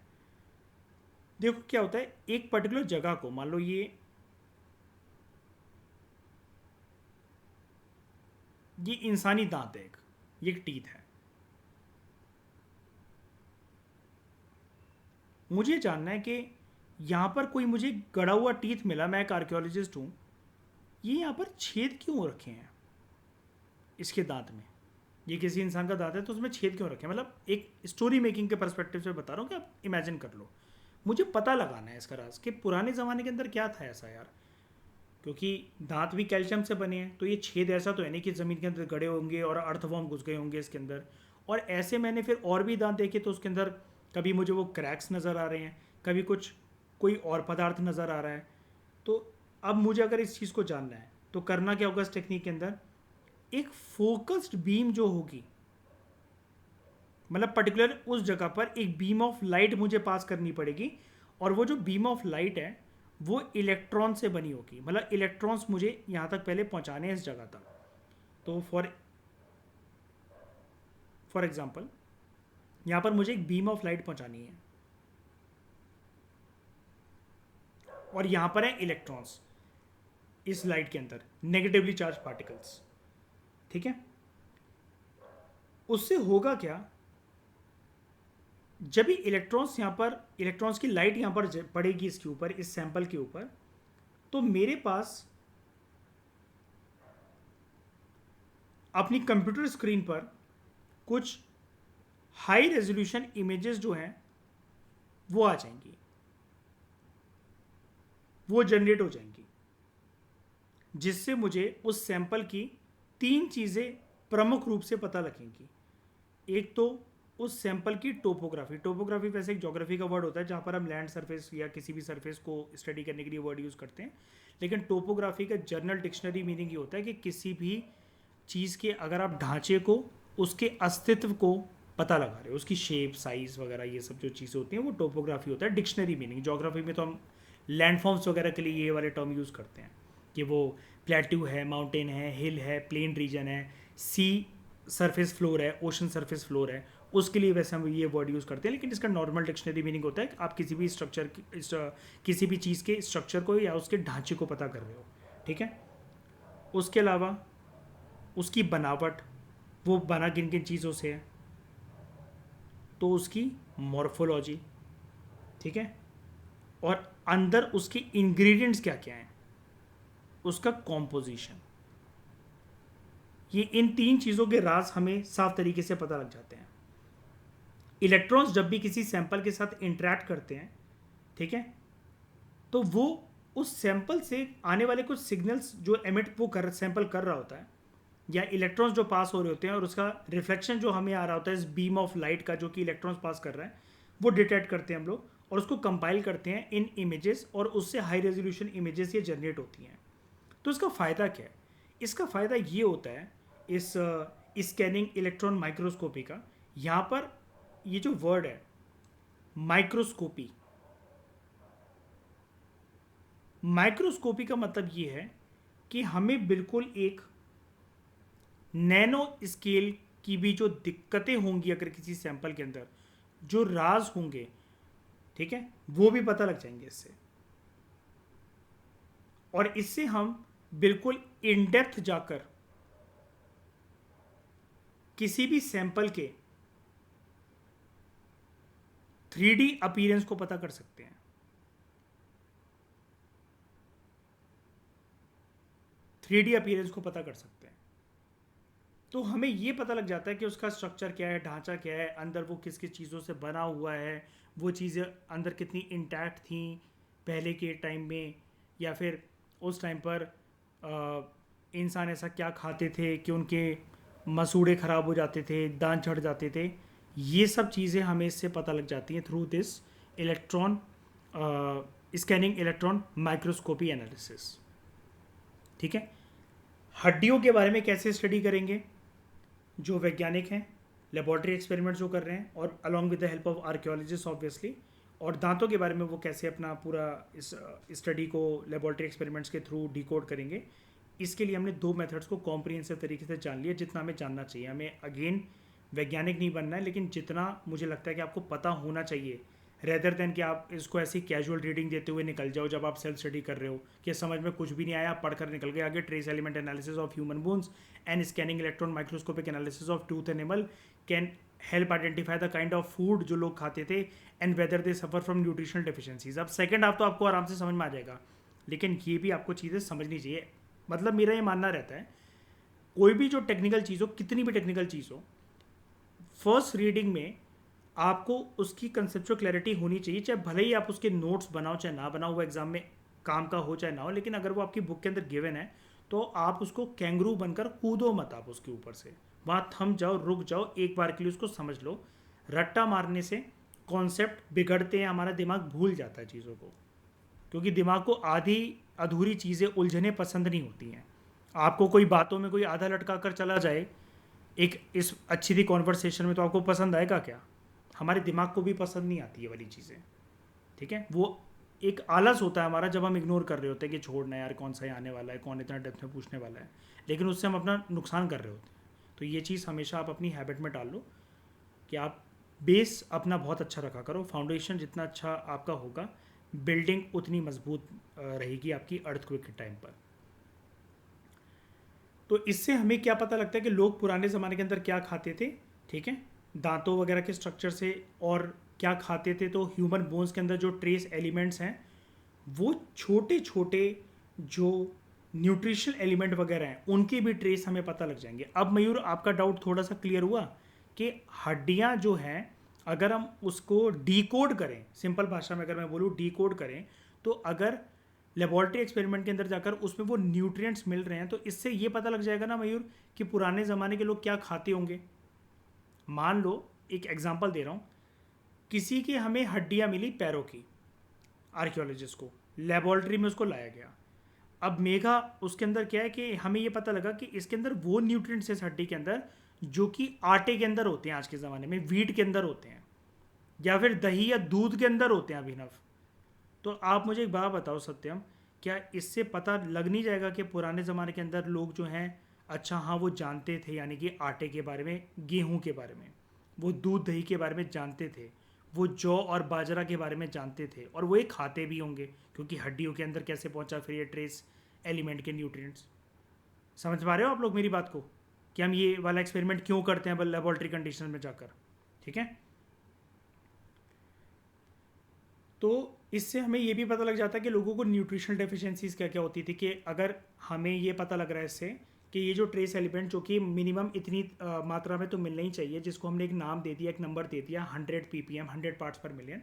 देखो क्या होता है, एक पर्टिकुलर जगह को, मान लो ये इंसानी दांत है, ये एक टीथ है। मुझे जानना है कि यहाँ पर कोई मुझे गड़ा हुआ टीथ मिला, मैं एक आर्कियोलॉजिस्ट हूँ, ये यहाँ पर छेद क्यों रखे हैं इसके दांत में, ये किसी इंसान का दांत है तो उसमें छेद क्यों रखे हैं। मतलब एक स्टोरी मेकिंग के पर्सपेक्टिव से बता रहा हूँ कि आप इमेजिन कर लो। मुझे पता लगाना है इसका राज कि पुराने ज़माने के अंदर क्या था ऐसा यार, क्योंकि दांत भी कैल्शियम से बने हैं, तो ये छेद ऐसा तो है नहीं कि ज़मीन के अंदर गड़े होंगे और अर्थवॉर्म घुस गए होंगे इसके अंदर। और ऐसे मैंने फिर और भी दांत देखे तो उसके अंदर कभी मुझे वो क्रैक्स नज़र आ रहे हैं, कभी कुछ कोई और पदार्थ नज़र आ रहा है। तो अब मुझे अगर इस चीज़ को जानना है तो करना क्या होगा इस टेक्निक के अंदर, एक फोकस्ड बीम जो होगी, मतलब पर्टिकुलर उस जगह पर एक बीम ऑफ लाइट मुझे पास करनी पड़ेगी, और वो जो बीम ऑफ लाइट है वो इलेक्ट्रॉन से बनी होगी। मतलब इलेक्ट्रॉन्स मुझे यहाँ तक पहले पहुँचाने हैं इस जगह तक। तो फॉर एग्जांपल यहाँ पर मुझे एक बीम ऑफ लाइट पहुँचानी है, और यहाँ पर है इलेक्ट्रॉन्स इस लाइट के अंदर, नेगेटिवली चार्ज पार्टिकल्स। ठीक है, उससे होगा क्या, जब भी इलेक्ट्रॉन्स यहाँ पर, इलेक्ट्रॉन्स की लाइट यहाँ पर पड़ेगी इसके ऊपर, इस सैंपल के ऊपर, तो मेरे पास अपनी कंप्यूटर स्क्रीन पर कुछ हाई रेजोल्यूशन इमेजेस जो हैं वो आ जाएंगी, वो जनरेट हो जाएंगी, जिससे मुझे उस सैंपल की तीन चीज़ें प्रमुख रूप से पता लगेंगी। एक तो उस सैंपल की टोपोग्राफी, टोपोग्राफी वैसे एक ज्योग्राफी का वर्ड होता है जहाँ पर हम लैंड सरफेस या किसी भी सरफेस को स्टडी करने के लिए वर्ड यूज़ करते हैं, लेकिन टोपोग्राफी का जर्नल डिक्शनरी मीनिंग ये होता है कि किसी भी चीज़ के अगर आप ढांचे को, उसके अस्तित्व को पता लगा रहे हो, उसकी शेप साइज वगैरह ये सब जो चीज़ें होती हैं वो टोपोग्राफी होता है। डिक्शनरी मीनिंग, ज्योग्राफी में तो हम लैंडफॉर्म्स वगैरह के लिए ये वाले टर्म यूज़ करते हैं कि वो प्लेट्यू है, माउंटेन है, हिल है, प्लेन रीजन है, सी सरफेस फ्लोर है, ओशन सरफेस फ्लोर है, उसके लिए वैसे हम ये वर्ड यूज़ करते हैं। लेकिन इसका नॉर्मल डिक्शनरी मीनिंग होता है कि आप किसी भी स्ट्रक्चर, किसी भी चीज़ के स्ट्रक्चर को या उसके ढांचे को पता कर रहे हो, ठीक है। उसके अलावा उसकी बनावट, वो बना किन किन चीज़ों से है, तो उसकी मॉर्फोलॉजी, ठीक है, और अंदर उसके इंग्रेडिएंट्स क्या क्या हैं, उसका कॉम्पोजिशन, ये इन 3 चीज़ों के राज हमें साफ तरीके से पता लग जाते हैं। इलेक्ट्रॉन्स जब भी किसी सैंपल के साथ इंटरेक्ट करते हैं, ठीक है, तो वो उस सैंपल से आने वाले कुछ सिग्नल्स जो एमिट वो कर सैंपल कर रहा होता है, या इलेक्ट्रॉन्स जो पास हो रहे होते हैं और उसका रिफ्लेक्शन जो हमें आ रहा होता है इस बीम ऑफ लाइट का जो कि इलेक्ट्रॉन्स पास कर रहा है, वो डिटेक्ट करते हैं हम लोग और उसको कंपाइल करते हैं इन इमेजेस, और उससे हाई रेजोल्यूशन इमेजेस ये जनरेट होती हैं। तो इसका फ़ायदा क्या है? इसका फ़ायदा ये होता है इस स्कैनिंग इलेक्ट्रॉन माइक्रोस्कोपी का, यहाँ पर ये जो वर्ड है माइक्रोस्कोपी, माइक्रोस्कोपी का मतलब ये है कि हमें बिल्कुल एक नैनो स्केल की भी जो दिक्कतें होंगी अगर किसी सैंपल के अंदर, जो राज होंगे, ठीक है, वो भी पता लग जाएंगे इससे। और इससे हम बिल्कुल इन डेप्थ जाकर किसी भी सैंपल के 3D अपीयरेंस को पता कर सकते हैं। 3D अपीयरेंस को पता कर सकते हैं, तो हमें ये पता लग जाता है कि उसका स्ट्रक्चर क्या है, ढांचा क्या है, अंदर वो किस किस चीज़ों से बना हुआ है, वो चीज़ें अंदर कितनी इंटैक्ट थी पहले के टाइम में, या फिर उस टाइम पर इंसान ऐसा क्या खाते थे कि उनके मसूड़े ख़राब हो जाते थे, दांत झड़ जाते थे। ये सब चीज़ें हमें इससे पता लग जाती हैं through this electron scanning electron microscopy analysis, ठीक है। हड्डियों के बारे में कैसे स्टडी करेंगे? जो वैज्ञानिक हैं, लेबॉर्ट्री एक्सपेरिमेंट जो कर रहे हैं, और along with the help of archaeologist obviously. और दांतों के बारे में वो कैसे अपना पूरा इस स्टडी को लेबॉर्ट्री एक्सपेरिमेंट्स के थ्रू डिकोड करेंगे। इसके लिए हमने 2 मेथड्स को कॉम्प्रिहेंसिव तरीके से जान लिया, जितना हमें जानना चाहिए। हमें अगेन वैज्ञानिक नहीं बनना है, लेकिन जितना मुझे लगता है कि आपको पता होना चाहिए, रेदर देन कि आप इसको ऐसी कैजुअल रीडिंग देते हुए निकल जाओ जब आप सेल्फ स्टडी कर रहे हो कि समझ में कुछ भी नहीं आया, पढ़कर निकल गए आगे। Trace element analysis of human bones and scanning electron microscopic analysis of tooth animal can help identify the kind of food जो लोग खाते थे and whether they suffer from nutritional deficiencies. अब सेकंड हाफ तो आपको आराम से समझ में आ जाएगा, लेकिन ये भी आपको चीज़ें समझनी चाहिए। मतलब मेरा ये मानना रहता है, कोई भी जो टेक्निकल चीज़ हो, कितनी भी टेक्निकल चीज़ हो, फर्स्ट रीडिंग में आपको उसकी कंसेप्चुअल क्लैरिटी होनी चाहिए। चाहे भले ही आप उसके नोट्स बनाओ चाहे ना बनाओ, वो एग्जाम में काम का हो चाहे ना हो, लेकिन अगर वो आपकी बुक के अंदर गिवन है तो आप उसको कैंगरू बनकर कूदो मत आप उसके ऊपर से, वहाँ थम जाओ, रुक जाओ, एक बार के लिए उसको समझ लो। रट्टा मारने से कॉन्सेप्ट बिगड़ते हैं, हमारा दिमाग भूल जाता है चीज़ों को, क्योंकि दिमाग को आधी अधूरी चीज़ें, उलझने पसंद नहीं होती हैं। आपको कोई बातों में कोई आधा लटका कर चला जाए एक इस अच्छी थी कॉन्वर्सेशन में, तो आपको पसंद आएगा क्या? हमारे दिमाग को भी पसंद नहीं आती ये वाली चीज़ें, ठीक है। वो एक आलस होता है हमारा जब हम इग्नोर कर रहे होते हैं कि छोड़ना यार, कौन सा ही आने वाला है, कौन इतना डेप्थ में पूछने वाला है, लेकिन उससे हम अपना नुकसान कर रहे होते हैं। तो ये चीज़ हमेशा आप अपनी हैबिट में डाल लो कि आप बेस अपना बहुत अच्छा रखा करो। फाउंडेशन जितना अच्छा आपका होगा, बिल्डिंग उतनी मजबूत रहेगी आपकी अर्थक्वेक के टाइम पर। तो इससे हमें क्या पता लगता है कि लोग पुराने ज़माने के अंदर क्या खाते थे, ठीक है, दांतों वगैरह के स्ट्रक्चर से, और क्या खाते थे। तो ह्यूमन बोन्स के अंदर जो ट्रेस एलिमेंट्स हैं, वो छोटे छोटे जो न्यूट्रिशनल एलिमेंट वगैरह हैं, उनके भी ट्रेस हमें पता लग जाएंगे। अब मयूर, आपका डाउट थोड़ा सा क्लियर हुआ कि हड्डियाँ जो हैं, अगर हम उसको डीकोड करें, सिंपल भाषा में अगर मैं बोलूँ डीकोड करें, तो अगर लेबॉर्ट्री एक्सपेरिमेंट के अंदर जाकर उसमें वो न्यूट्रिएंट्स मिल रहे हैं, तो इससे ये पता लग जाएगा ना मयूर कि पुराने ज़माने के लोग क्या खाते होंगे। मान लो, एक एग्जांपल दे रहा हूँ, किसी की हमें हड्डियाँ मिली पैरों की, आर्कियोलॉजिस्ट को लेबॉर्ट्री में उसको लाया गया। अब मेगा उसके अंदर क्या है कि हमें ये पता लगा कि इसके अंदर वो न्यूट्रिएंट्स है इस हड्डी के अंदर जो कि आटे के अंदर होते हैं आज के ज़माने में, वीट के अंदर होते हैं, या फिर दही या दूध के अंदर होते हैं अभिनव। तो आप मुझे एक बात बताओ सत्यम, क्या इससे पता लग नहीं जाएगा कि पुराने ज़माने के अंदर लोग जो हैं, अच्छा हाँ वो जानते थे, यानी कि आटे के बारे में, गेहूं के बारे में, वो दूध दही के बारे में जानते थे, वो जौ और बाजरा के बारे में जानते थे, और वो ये खाते भी होंगे, क्योंकि हड्डियों के अंदर कैसे पहुंचा फिर ये ट्रेस एलिमेंट के न्यूट्रिएंट्स। समझ पा रहे हो आप लोग मेरी बात को, कि हम ये वाला एक्सपेरिमेंट क्यों करते हैं लेबोरेटरी कंडीशन में जाकर? ठीक है, तो इससे हमें ये भी पता लग जाता है कि लोगों को न्यूट्रिशनल डेफिशिएंसीज क्या क्या होती थी, कि अगर हमें ये पता लग रहा है इससे कि ये जो ट्रेस एलिमेंट जो कि मिनिमम इतनी मात्रा में तो मिलना ही चाहिए, जिसको हमने एक नाम दे दिया, एक नंबर दे दिया 100 ppm, 100 पार्ट्स पर मिलियन,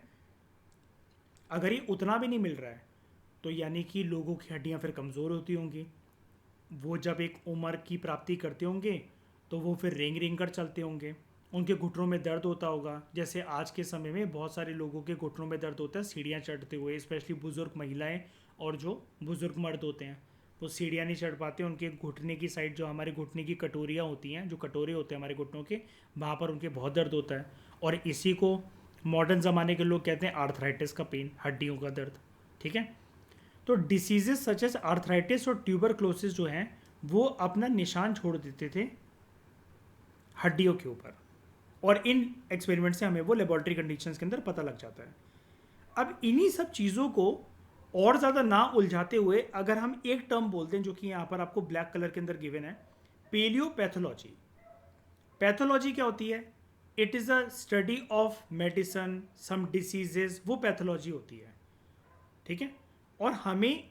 अगर ये उतना भी नहीं मिल रहा है तो यानी कि लोगों की हड्डियाँ फिर कमज़ोर होती होंगी। वो जब एक उम्र की प्राप्ति करते होंगे तो वो फिर रेंग रेंग कर चलते होंगे, उनके घुटनों में दर्द होता होगा। जैसे आज के समय में बहुत सारे लोगों के घुटनों में दर्द होता है सीढ़ियाँ चढ़ते हुए, स्पेशली बुज़ुर्ग महिलाएं और जो बुज़ुर्ग मर्द होते हैं, वो सीढ़ियाँ नहीं चढ़ पाते, उनके घुटने की साइड, जो हमारे घुटने की कटोरियाँ होती हैं, जो कटोरे होते हैं हमारे घुटनों के, वहाँ पर उनके बहुत दर्द होता है। और इसी को मॉडर्न ज़माने के लोग कहते हैं आर्थराइटिस का पेन, हड्डियों का दर्द। ठीक है, तो डिसीजेस सच एज आर्थराइटिस और ट्यूबरक्लोसिस जो हैं वो अपना निशान छोड़ देते थे हड्डियों के ऊपर, और इन एक्सपेरिमेंट से हमें वो लेबोरेटरी कंडीशंस के अंदर पता लग जाता है। अब इन्हीं सब चीज़ों को और ज़्यादा ना उलझाते हुए अगर हम एक टर्म बोलते हैं जो कि यहाँ पर आपको ब्लैक कलर के अंदर गिवन है, पेलियोपैथोलॉजी। पैथोलॉजी क्या होती है? It is a study of medicine, some diseases, वो पैथोलॉजी होती है। ठीक है, और हमें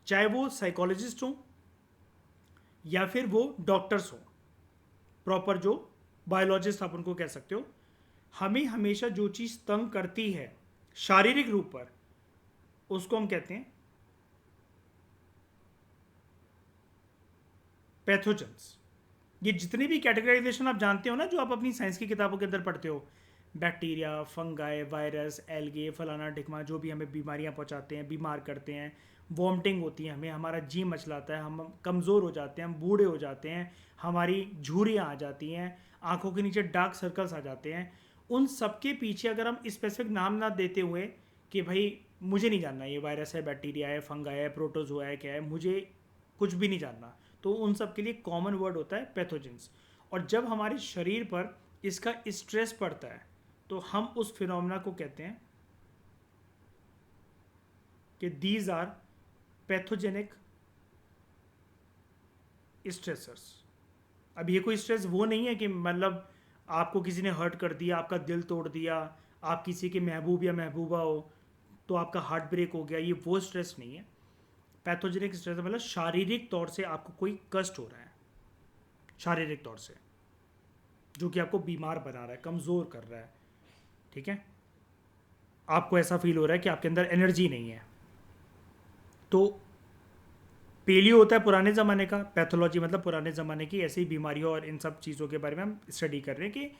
चाहे वो साइकोलॉजिस्ट हों या फिर वो डॉक्टर्स हों, प्रॉपर जो बायोलॉजिस्ट आप उनको कह सकते हो, हमें हमेशा जो चीज़ तंग करती है शारीरिक रूप पर, उसको हम कहते हैं पैथोजेंस। ये जितनी भी कैटेगराइजेशन आप जानते हो ना, जो आप अपनी साइंस की किताबों के अंदर पढ़ते हो, बैक्टीरिया, फंगाई, वायरस, एल्गे, फलाना ढिकमा, जो भी हमें बीमारियां पहुंचाते हैं, बीमार करते हैं, वॉमिटिंग होती है हमें, हमारा जी मचलाता है, हम कमज़ोर हो जाते हैं, हम बूढ़े हो जाते हैं, हमारी झुर्रियाँ आ जाती हैं, आंखों के नीचे डार्क सर्कल्स आ जाते हैं, उन सब के पीछे अगर हम स्पेसिफिक नाम ना देते हुए कि भाई मुझे नहीं जानना ये वायरस है, बैक्टीरिया है, फंगाई है, प्रोटोजोआ है, क्या है, मुझे कुछ भी नहीं जानना, तो उन सब के लिए कॉमन वर्ड होता है पैथोजेंस। और जब हमारे शरीर पर इसका स्ट्रेस पड़ता है तो हम उस फिनोमेना को कहते हैं कि दीज आर पैथोजेनिक स्ट्रेसर्स। अब ये कोई स्ट्रेस वो नहीं है कि मतलब आपको किसी ने हर्ट कर दिया, आपका दिल तोड़ दिया, आप किसी के महबूब या महबूबा हो तो आपका हार्ट ब्रेक हो गया, ये वो स्ट्रेस नहीं है। पैथोजेनिक स्ट्रेस मतलब शारीरिक तौर से आपको कोई कष्ट हो रहा है, शारीरिक तौर से, जो कि आपको बीमार बना रहा है, कमज़ोर कर रहा है। ठीक है, आपको ऐसा फील हो रहा है कि आपके अंदर एनर्जी नहीं है, तो पेलियो होता है पुराने ज़माने का, पैथोलॉजी मतलब पुराने ज़माने की ऐसी बीमारियों और इन सब चीज़ों के बारे में हम स्टडी कर रहे हैं कि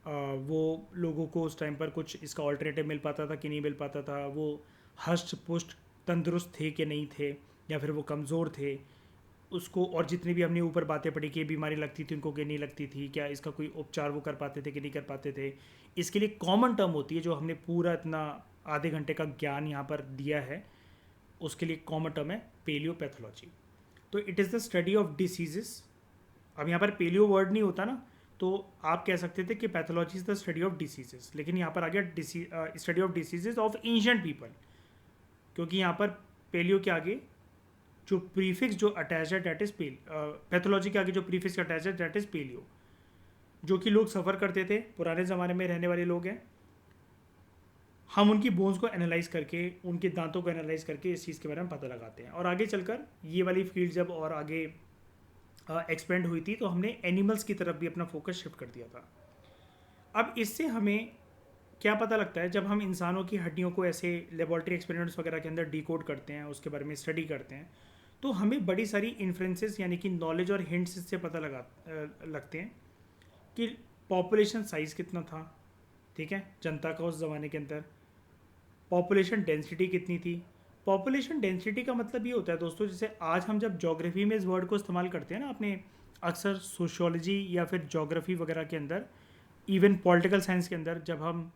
वो लोगों को उस टाइम पर कुछ इसका ऑल्टरनेटिव मिल पाता था कि नहीं मिल पाता था, वो हष्ट पुष्ट तंदुरुस्त थे कि नहीं थे, या फिर वो कमज़ोर थे उसको, और जितनी भी हमने ऊपर बातें पढ़ी कि बीमारी लगती थी उनको कि नहीं लगती थी, क्या इसका कोई उपचार वो कर पाते थे कि नहीं कर पाते थे, इसके लिए कॉमन टर्म होती है जो हमने पूरा इतना आधे घंटे का ज्ञान यहाँ पर दिया है, उसके लिए कॉमन टर्म है पेलियोपैथोलॉजी। तो it is the study of diseases. अब यहाँ पर पेलियो वर्ड नहीं होता ना, तो आप कह सकते थे कि pathology is the study of diseases, लेकिन यहाँ पर आ गया study of diseases of ancient people, क्योंकि यहाँ पर पेलियो के आगे जो प्रीफिक्स जो अटैच है डेट इज पैथोलॉजी के आगे जो प्रीफिक्स अटैच है डेट इज पेलियो, जो कि लोग सफ़र करते थे, पुराने ज़माने में रहने वाले लोग हैं, हम उनकी बोन्स को एनालाइज करके, उनके दांतों को एनालाइज करके इस चीज़ के बारे में पता लगाते हैं। और आगे चलकर ये वाली फील्ड जब और आगे एक्सपेंड हुई थी तो हमने एनिमल्स की तरफ भी अपना फोकस शिफ्ट कर दिया था। अब इससे हमें क्या पता लगता है, जब हम इंसानों की हड्डियों को ऐसे लेबॉर्ट्री एक्सपेरिमेंट्स वगैरह के अंदर डिकोड करते हैं, उसके बारे में स्टडी करते हैं, तो हमें बड़ी सारी इन्फ्रेंसेस यानी कि नॉलेज और हिंट्स इससे पता लगते हैं कि पॉपुलेशन साइज़ कितना था, ठीक है, जनता का उस ज़माने के अंदर, पॉपुलेशन डेंसिटी कितनी थी, पॉपुलेशन डेंसिटी का मतलब ये होता है दोस्तों, जैसे आज हम जब ज्योग्राफी में इस वर्ड को इस्तेमाल करते हैं ना, अपने अक्सर सोशियोलॉजी या फिर ज्योग्राफी वगैरह के अंदर, इवन पॉलिटिकल साइंस के अंदर जब हम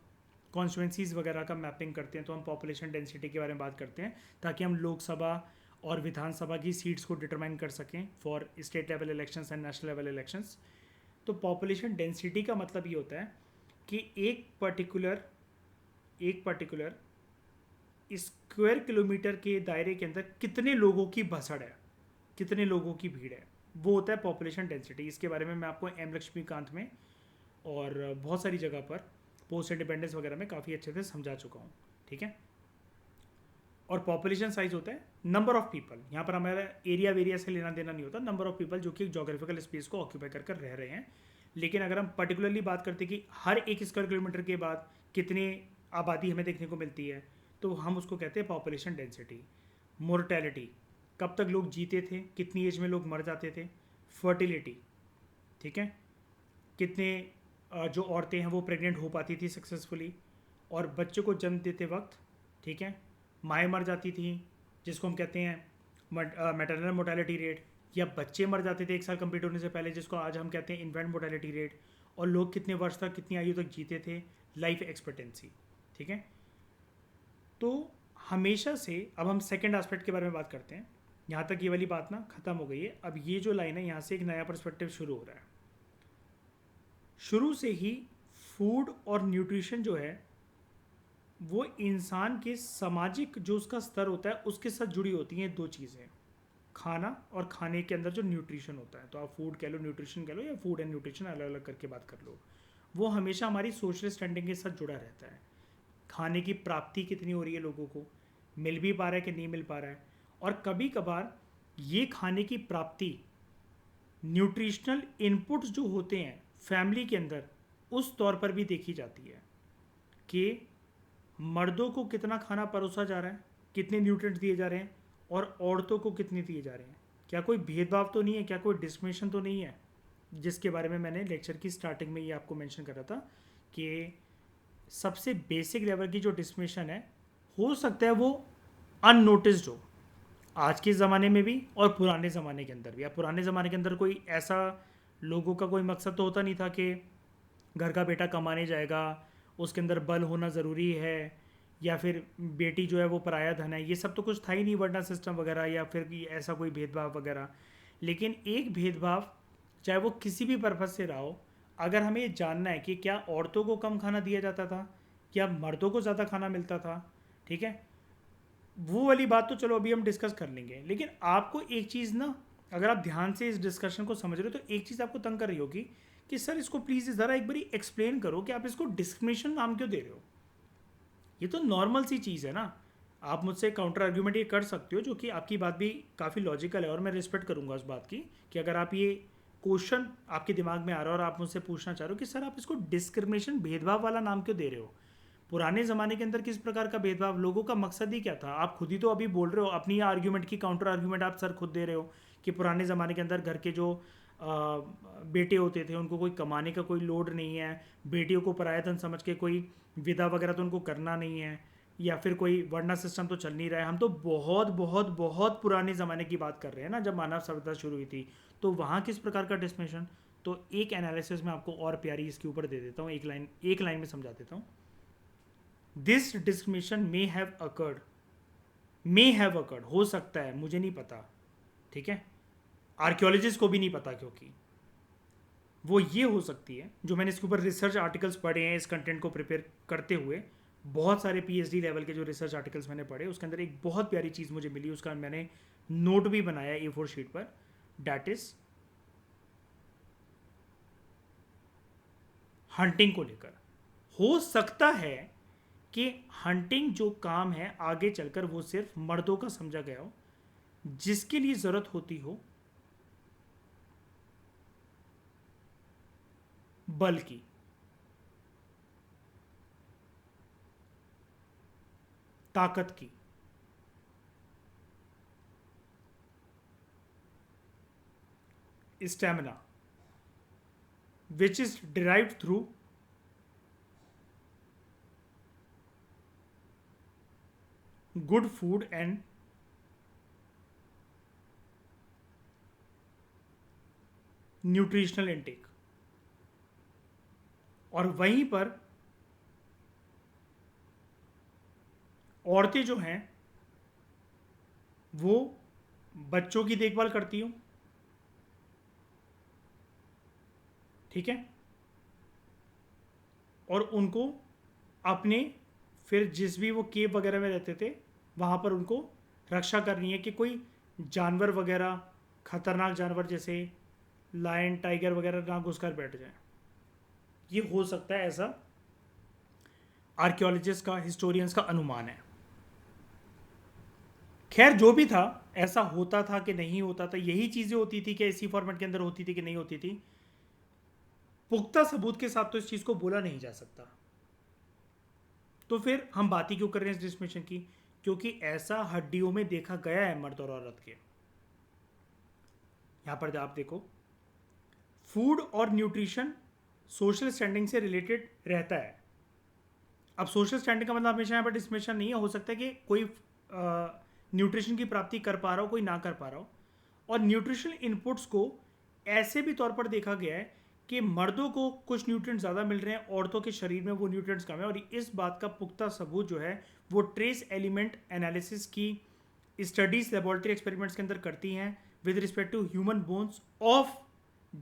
कॉन्स्टिट्यूंसीज वगैरह का मैपिंग करते हैं तो हम पॉपुलेशन डेंसिटी के बारे में बात करते हैं, ताकि हम लोकसभा और विधानसभा की सीट्स को डिटरमाइन कर सकें for state level elections and national level elections. तो पॉपुलेशन डेंसिटी का मतलब ये होता है कि एक पर्टिकुलर स्क्वायर किलोमीटर के दायरे के अंदर कितने लोगों की भसड़ है, कितने लोगों की भीड़ है, वो होता है पॉपुलेशन डेंसिटी। इसके बारे में मैं आपको एम लक्ष्मीकांत में और बहुत सारी जगह पर पोस्ट इंडिपेंडेंस वगैरह में काफ़ी अच्छे से समझा चुका हूँ, ठीक है। और पॉपुलेशन साइज होता है नंबर ऑफ पीपल, यहाँ पर हमारा एरिया वेरिया से लेना देना नहीं होता, नंबर ऑफ पीपल जो कि जोग्राफिकल स्पेस को ऑक्यूपाई कर रह रहे हैं। लेकिन अगर हम पर्टिकुलरली बात करते हैं कि हर एक स्क्वायर किलोमीटर के बाद कितनी आबादी हमें देखने को मिलती है, तो हम उसको कहते हैं पॉपुलेशन डेंसिटी। मोर्टेलिटी, कब तक लोग जीते थे, कितनी एज में लोग मर जाते थे। फर्टिलिटी, ठीक है, कितने जो औरतें हैं वो प्रेग्नेंट हो पाती थी सक्सेसफुली, और बच्चों को जन्म देते वक्त, ठीक है, माएँ मर जाती थी जिसको हम कहते हैं मैटरनल मोर्टेलिटी रेट, या बच्चे मर जाते थे 1 साल कंप्लीट होने से पहले जिसको आज हम कहते हैं इन्फेंट मोर्टेलिटी रेट, और लोग कितने वर्ष तक, कितनी आयु तक जीते थे, लाइफ एक्सपेक्टेंसी, ठीक है। तो हमेशा से अब हम सेकेंड एस्पेक्ट के बारे में बात करते हैं। यहाँ तक ये वाली बात ना ख़त्म हो गई है, अब ये जो लाइन है यहाँ से एक नया पर्सपेक्टिव शुरू हो रहा है। शुरू से ही फूड और न्यूट्रिशन जो है वो इंसान के सामाजिक जो उसका स्तर होता है उसके साथ जुड़ी होती हैं दो चीज़ें, खाना और खाने के अंदर जो न्यूट्रिशन होता है। तो आप फूड कह लो, न्यूट्रिशन कह लो, या फूड एंड न्यूट्रिशन अलग अलग करके बात कर लो, वो हमेशा हमारी सोशल स्टैंडिंग के साथ जुड़ा रहता है। खाने की प्राप्ति कितनी हो रही है, लोगों को मिल भी पा रहा है कि नहीं मिल पा रहा है, और कभी कभार ये खाने की प्राप्ति, न्यूट्रिशनल इनपुट्स जो होते हैं फैमिली के अंदर, उस तौर पर भी देखी जाती है कि मर्दों को कितना खाना परोसा जा रहा है, कितने न्यूट्रिएंट्स दिए जा रहे हैं, और औरतों को कितने दिए जा रहे हैं। क्या कोई भेदभाव तो नहीं है, क्या कोई डिस्क्रिमिनेशन तो नहीं है, जिसके बारे में मैंने लेक्चर की स्टार्टिंग में ये आपको मेंशन कर रहा था कि सबसे बेसिक लेवल की जो डिस्क्रिमिनेशन है, हो सकता है वो अननोटिस्ड हो आज के ज़माने में भी और पुराने ज़माने के अंदर भी। या पुराने ज़माने के अंदर कोई ऐसा लोगों का कोई मकसद तो होता नहीं था कि घर का बेटा कमाने जाएगा, उसके अंदर बल होना ज़रूरी है, या फिर बेटी जो है वो पराया धन है, ये सब तो कुछ था ही नहीं, वर्णा सिस्टम वगैरह, या फिर ऐसा कोई भेदभाव वगैरह। लेकिन एक भेदभाव चाहे वो किसी भी पर्पज़ से रहा हो, अगर हमें ये जानना है कि क्या औरतों को कम खाना दिया जाता था या मर्दों को ज़्यादा खाना मिलता था, ठीक है, वो वाली बात तो चलो अभी हम डिस्कस कर लेंगे। लेकिन आपको एक चीज़ ना, अगर आप ध्यान से इस डिस्कशन को समझ रहे हो तो एक चीज़ आपको तंग कर रही होगी कि सर इसको प्लीज़ ज़रा एक बारी एक्सप्लेन करो कि आप इसको डिस्क्रिमिनेशन नाम क्यों दे रहे हो। ये तो नॉर्मल सी चीज़ है ना, आप मुझसे काउंटर आर्ग्यूमेंट ये कर सकते हो, जो कि आपकी बात भी काफ़ी लॉजिकल है और मैं रिस्पेक्ट करूंगा उस बात की कि अगर आप ये क्वेश्चन आपके दिमाग में आ रहा है और आप मुझसे पूछना चाह रहे हो कि सर आप इसको डिस्क्रिमिनेशन, भेदभाव वाला नाम क्यों दे रहे हो। पुराने ज़माने के अंदर किस प्रकार का भेदभाव, लोगों का मकसद ही क्या था। आप खुद ही तो अभी बोल रहे हो, अपनी आर्ग्यूमेंट की काउंटर आर्ग्यूमेंट आप सर खुद दे रहे हो कि पुराने ज़माने के अंदर घर के जो बेटे होते थे उनको कोई कमाने का कोई लोड नहीं है, बेटियों को पराया धन समझ के कोई विदा वगैरह तो उनको करना नहीं है, या फिर कोई वर्णा सिस्टम तो चल नहीं रहा है। हम तो बहुत बहुत बहुत पुराने ज़माने की बात कर रहे हैं ना, जब मानव सभ्यता शुरू हुई थी, तो वहाँ किस प्रकार का डिस्क्रिमिनेशन। तो एक एनालिसिस में आपको और प्यारी इसके ऊपर दे देता हूँ, एक लाइन में समझा देता हूँ। This discrimination may have occurred, हो सकता है, मुझे नहीं पता, ठीक है, आर्कियोलॉजिस्ट को भी नहीं पता, क्योंकि वो ये हो सकती है, जो मैंने इसके ऊपर रिसर्च आर्टिकल्स पढ़े हैं इस कंटेंट को प्रिपेयर करते हुए, बहुत सारे पीएचडी लेवल के जो रिसर्च आर्टिकल्स मैंने पढ़े, उसके अंदर एक बहुत प्यारी चीज़ मुझे मिली, उसका मैंने नोट भी बनाया A4 शीट पर, डैट इज हंटिंग को लेकर। हो सकता है कि हंटिंग जो काम है आगे चलकर वो सिर्फ मर्दों का समझा गया हो, जिसके लिए ज़रूरत होती हो बल की, ताकत की, stamina, which is derived through good food and nutritional intake. और वहीं पर औरतें जो हैं वो बच्चों की देखभाल करती हूँ, ठीक है, और उनको अपने फिर जिस भी वो केव वगैरह में रहते थे वहाँ पर उनको रक्षा करनी है कि कोई जानवर वगैरह, खतरनाक जानवर जैसे लायन टाइगर वगैरह ना घुसकर बैठ जाए। ये हो सकता है, ऐसा आर्कियोलॉजिस्ट का, हिस्टोरियंस का अनुमान है। खैर जो भी था, ऐसा होता था कि नहीं होता था, यही चीज़ें होती थी कि इसी फॉर्मेट के अंदर होती थी कि नहीं होती थी, पुख्ता सबूत के साथ तो इस चीज़ को बोला नहीं जा सकता। तो फिर हम बात ही क्यों कर रहे हैं इस डिस्मिशन की? क्योंकि ऐसा हड्डियों में देखा गया है मर्द और औरत के। यहां पर आप देखो, फूड और न्यूट्रिशन सोशल स्टैंडिंग से रिलेटेड रहता है। अब सोशल स्टैंडिंग का मतलब हमेशा यहाँ पर डिस्मिशन नहीं है, हो सकता है कि कोई न्यूट्रिशन की प्राप्ति कर पा रहा हो, कोई ना कर पा रहा हो। और न्यूट्रिशनल इनपुट्स को ऐसे भी तौर पर देखा गया है कि मर्दों को कुछ न्यूट्रिएंट ज़्यादा मिल रहे हैं, औरतों के शरीर में वो न्यूट्रिएंट्स कम है। और इस बात का पुख्ता सबूत जो है वो ट्रेस एलिमेंट एनालिसिस की स्टडीज लेबोरेटरी एक्सपेरिमेंट्स के अंदर करती हैं with respect to human bones of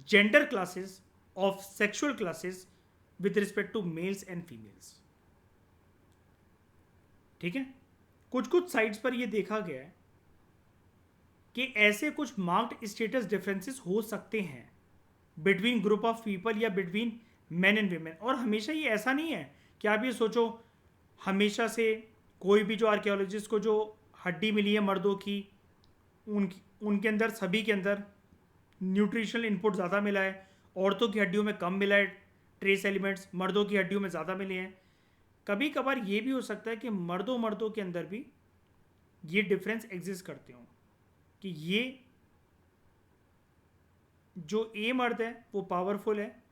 gender classes, of sexual classes, with respect to males and females. ठीक है, कुछ कुछ साइट्स पर यह देखा गया है कि ऐसे कुछ मार्क्ड स्टेटस डिफरेंसेस हो सकते हैं बिटवीन ग्रुप ऑफ पीपल या बिटवीन मैन एंड वीमेन। और हमेशा ये ऐसा नहीं है कि आप ये सोचो हमेशा से कोई भी जो आर्कियोलॉजिस्ट को जो हड्डी मिली है मर्दों की, उनके अंदर सभी के अंदर न्यूट्रिशनल इनपुट ज़्यादा मिला है, औरतों की हड्डियों में कम मिला है ट्रेस एलिमेंट्स, मर्दों की हड्डियों में ज़्यादा मिले हैं। कभी कभार ये भी हो सकता है कि मर्दों के अंदर भी ये डिफरेंस एग्जिस्ट करते हों कि ये जो ए मर्द है वो पावरफुल है,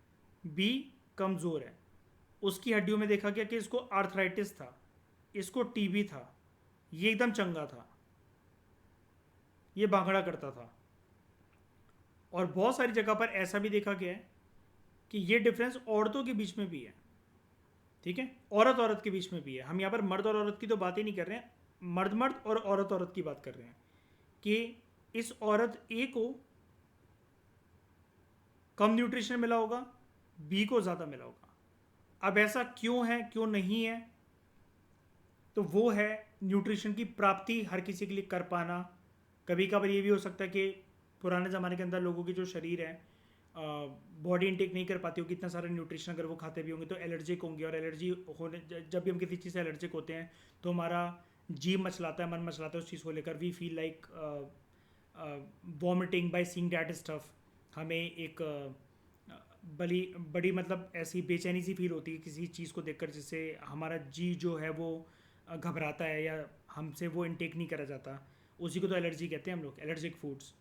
बी कमज़ोर है। उसकी हड्डियों में देखा गया कि इसको आर्थराइटिस था, इसको टीबी था, ये एकदम चंगा था, ये भांगड़ा करता था। और बहुत सारी जगह पर ऐसा भी देखा गया है कि ये डिफरेंस औरतों के बीच में भी है, ठीक है, औरत औरत के बीच में भी है। हम यहाँ पर मर्द और औरत की तो बात ही नहीं कर रहे हैं, मर्द मर्द और औरत औरत की बात कर रहे हैं कि इस औरत ए को कम न्यूट्रिशन मिला होगा, बी को ज़्यादा मिला होगा। अब ऐसा क्यों है, क्यों नहीं है? तो वो है न्यूट्रिशन की प्राप्ति हर किसी के लिए कर पाना। कभी कभार ये भी हो सकता है कि पुराने ज़माने के अंदर लोगों की जो शरीर है बॉडी इनटेक नहीं कर पाती होगी इतना सारा न्यूट्रिशन, अगर वो खाते भी होंगे तो एलर्जिक होंगे। और एलर्जी होने, जब भी हम किसी चीज़ से एलर्जिक होते हैं तो हमारा जी मचलाता है, मन मचलाता है उस चीज़ को लेकर। We feel like vomiting by seeing that stuff. हमें एक बड़ी बड़ी मतलब ऐसी बेचैनी सी फील होती है किसी चीज़ को देखकर, जिससे हमारा जी जो है वो घबराता है या हमसे वो इनटेक नहीं करा जाता। उसी को तो एलर्जी कहते हैं हम लोग, एलर्जिक फूड्स।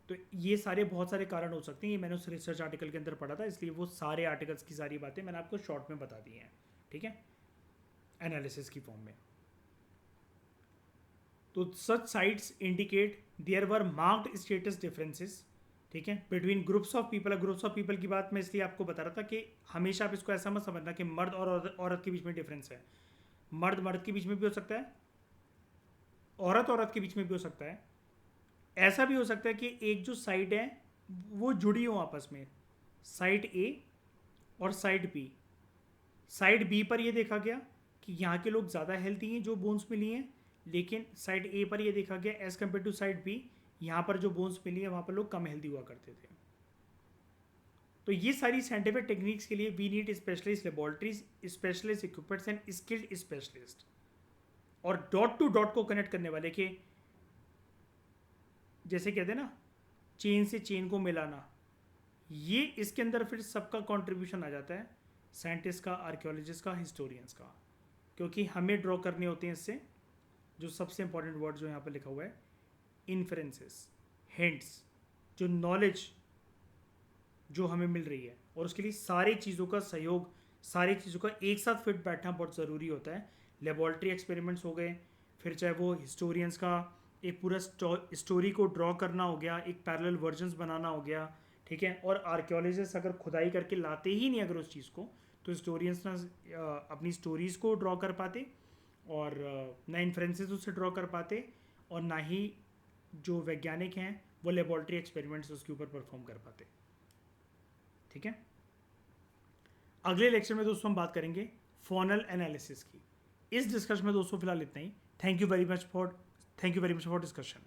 तो ये सारे बहुत सारे कारण हो सकते हैं। ये मैंने उस रिसर्च आर्टिकल के अंदर पढ़ा था, इसलिए वो सारे आर्टिकल्स की सारी बातें मैंने आपको शॉर्ट में बता दी हैं, ठीक है, एनालिसिस की फॉर्म में। तो such sites indicate there were marked status differences, ठीक है, between groups of people. Groups of people की बात मैं इसलिए आपको बता रहा था कि हमेशा आप इसको ऐसा मत समझना कि मर्द और औरत के बीच में डिफरेंस है। मर्द मर्द के बीच में भी हो सकता है, औरत औरत के बीच में भी हो सकता है। ऐसा भी हो सकता है कि एक जो साइड है वो जुड़ी हो आपस में, साइड ए और साइड बी। साइड बी पर यह देखा गया कि यहाँ के लोग ज़्यादा हेल्थी हैं जो बोन्स मिली हैं, लेकिन साइड ए पर यह देखा गया as compare to side B, यहाँ पर जो बोन्स मिली है वहाँ पर लोग कम हेल्दी हुआ करते थे। तो ये सारी साइंटिफिक टेक्निक्स के लिए we need specialist laboratories, specialist equipments and skilled specialist. और डॉट टू डॉट को कनेक्ट करने वाले के, जैसे कहते हैं ना, चेन से चेन को मिलाना, ये इसके अंदर फिर सबका कंट्रीब्यूशन आ जाता है, साइंटिस्ट का, आर्कियोलॉजिस्ट का, हिस्टोरियंस का। क्योंकि हमें ड्रॉ करने होते हैं इससे जो सबसे इंपॉर्टेंट वर्ड जो यहाँ पर लिखा हुआ है, इन्फ्रेंसेस, हिंट्स, जो नॉलेज जो हमें मिल रही है। और उसके लिए सारी चीज़ों का सहयोग, सारी चीज़ों का एक साथ फिट बैठना बहुत ज़रूरी होता है। लेबोरेटरी एक्सपेरिमेंट्स हो गए, फिर चाहे वो हिस्टोरियंस का एक पूरा स्टोरी को ड्रॉ करना हो गया, एक पैरेलल वर्जन्स बनाना हो गया, ठीक है। और आर्कियोलॉजिस्ट अगर खुदाई करके लाते ही नहीं अगर उस चीज़ को, तो हिस्टोरियंस ना अपनी स्टोरीज़ को ड्रॉ कर पाते और ना इन्फ्रेंसेस उससे ड्रॉ कर पाते, और ना ही जो वैज्ञानिक हैं वो लेबॉर्ट्री एक्सपेरिमेंट्स उसके ऊपर परफॉर्म कर पाते, ठीक है। अगले लेक्चर में दोस्तों हम बात करेंगे फॉनल एनालिसिस की। इस डिस्कशन में दोस्तों फिलहाल इतना ही। Thank you very much for discussion.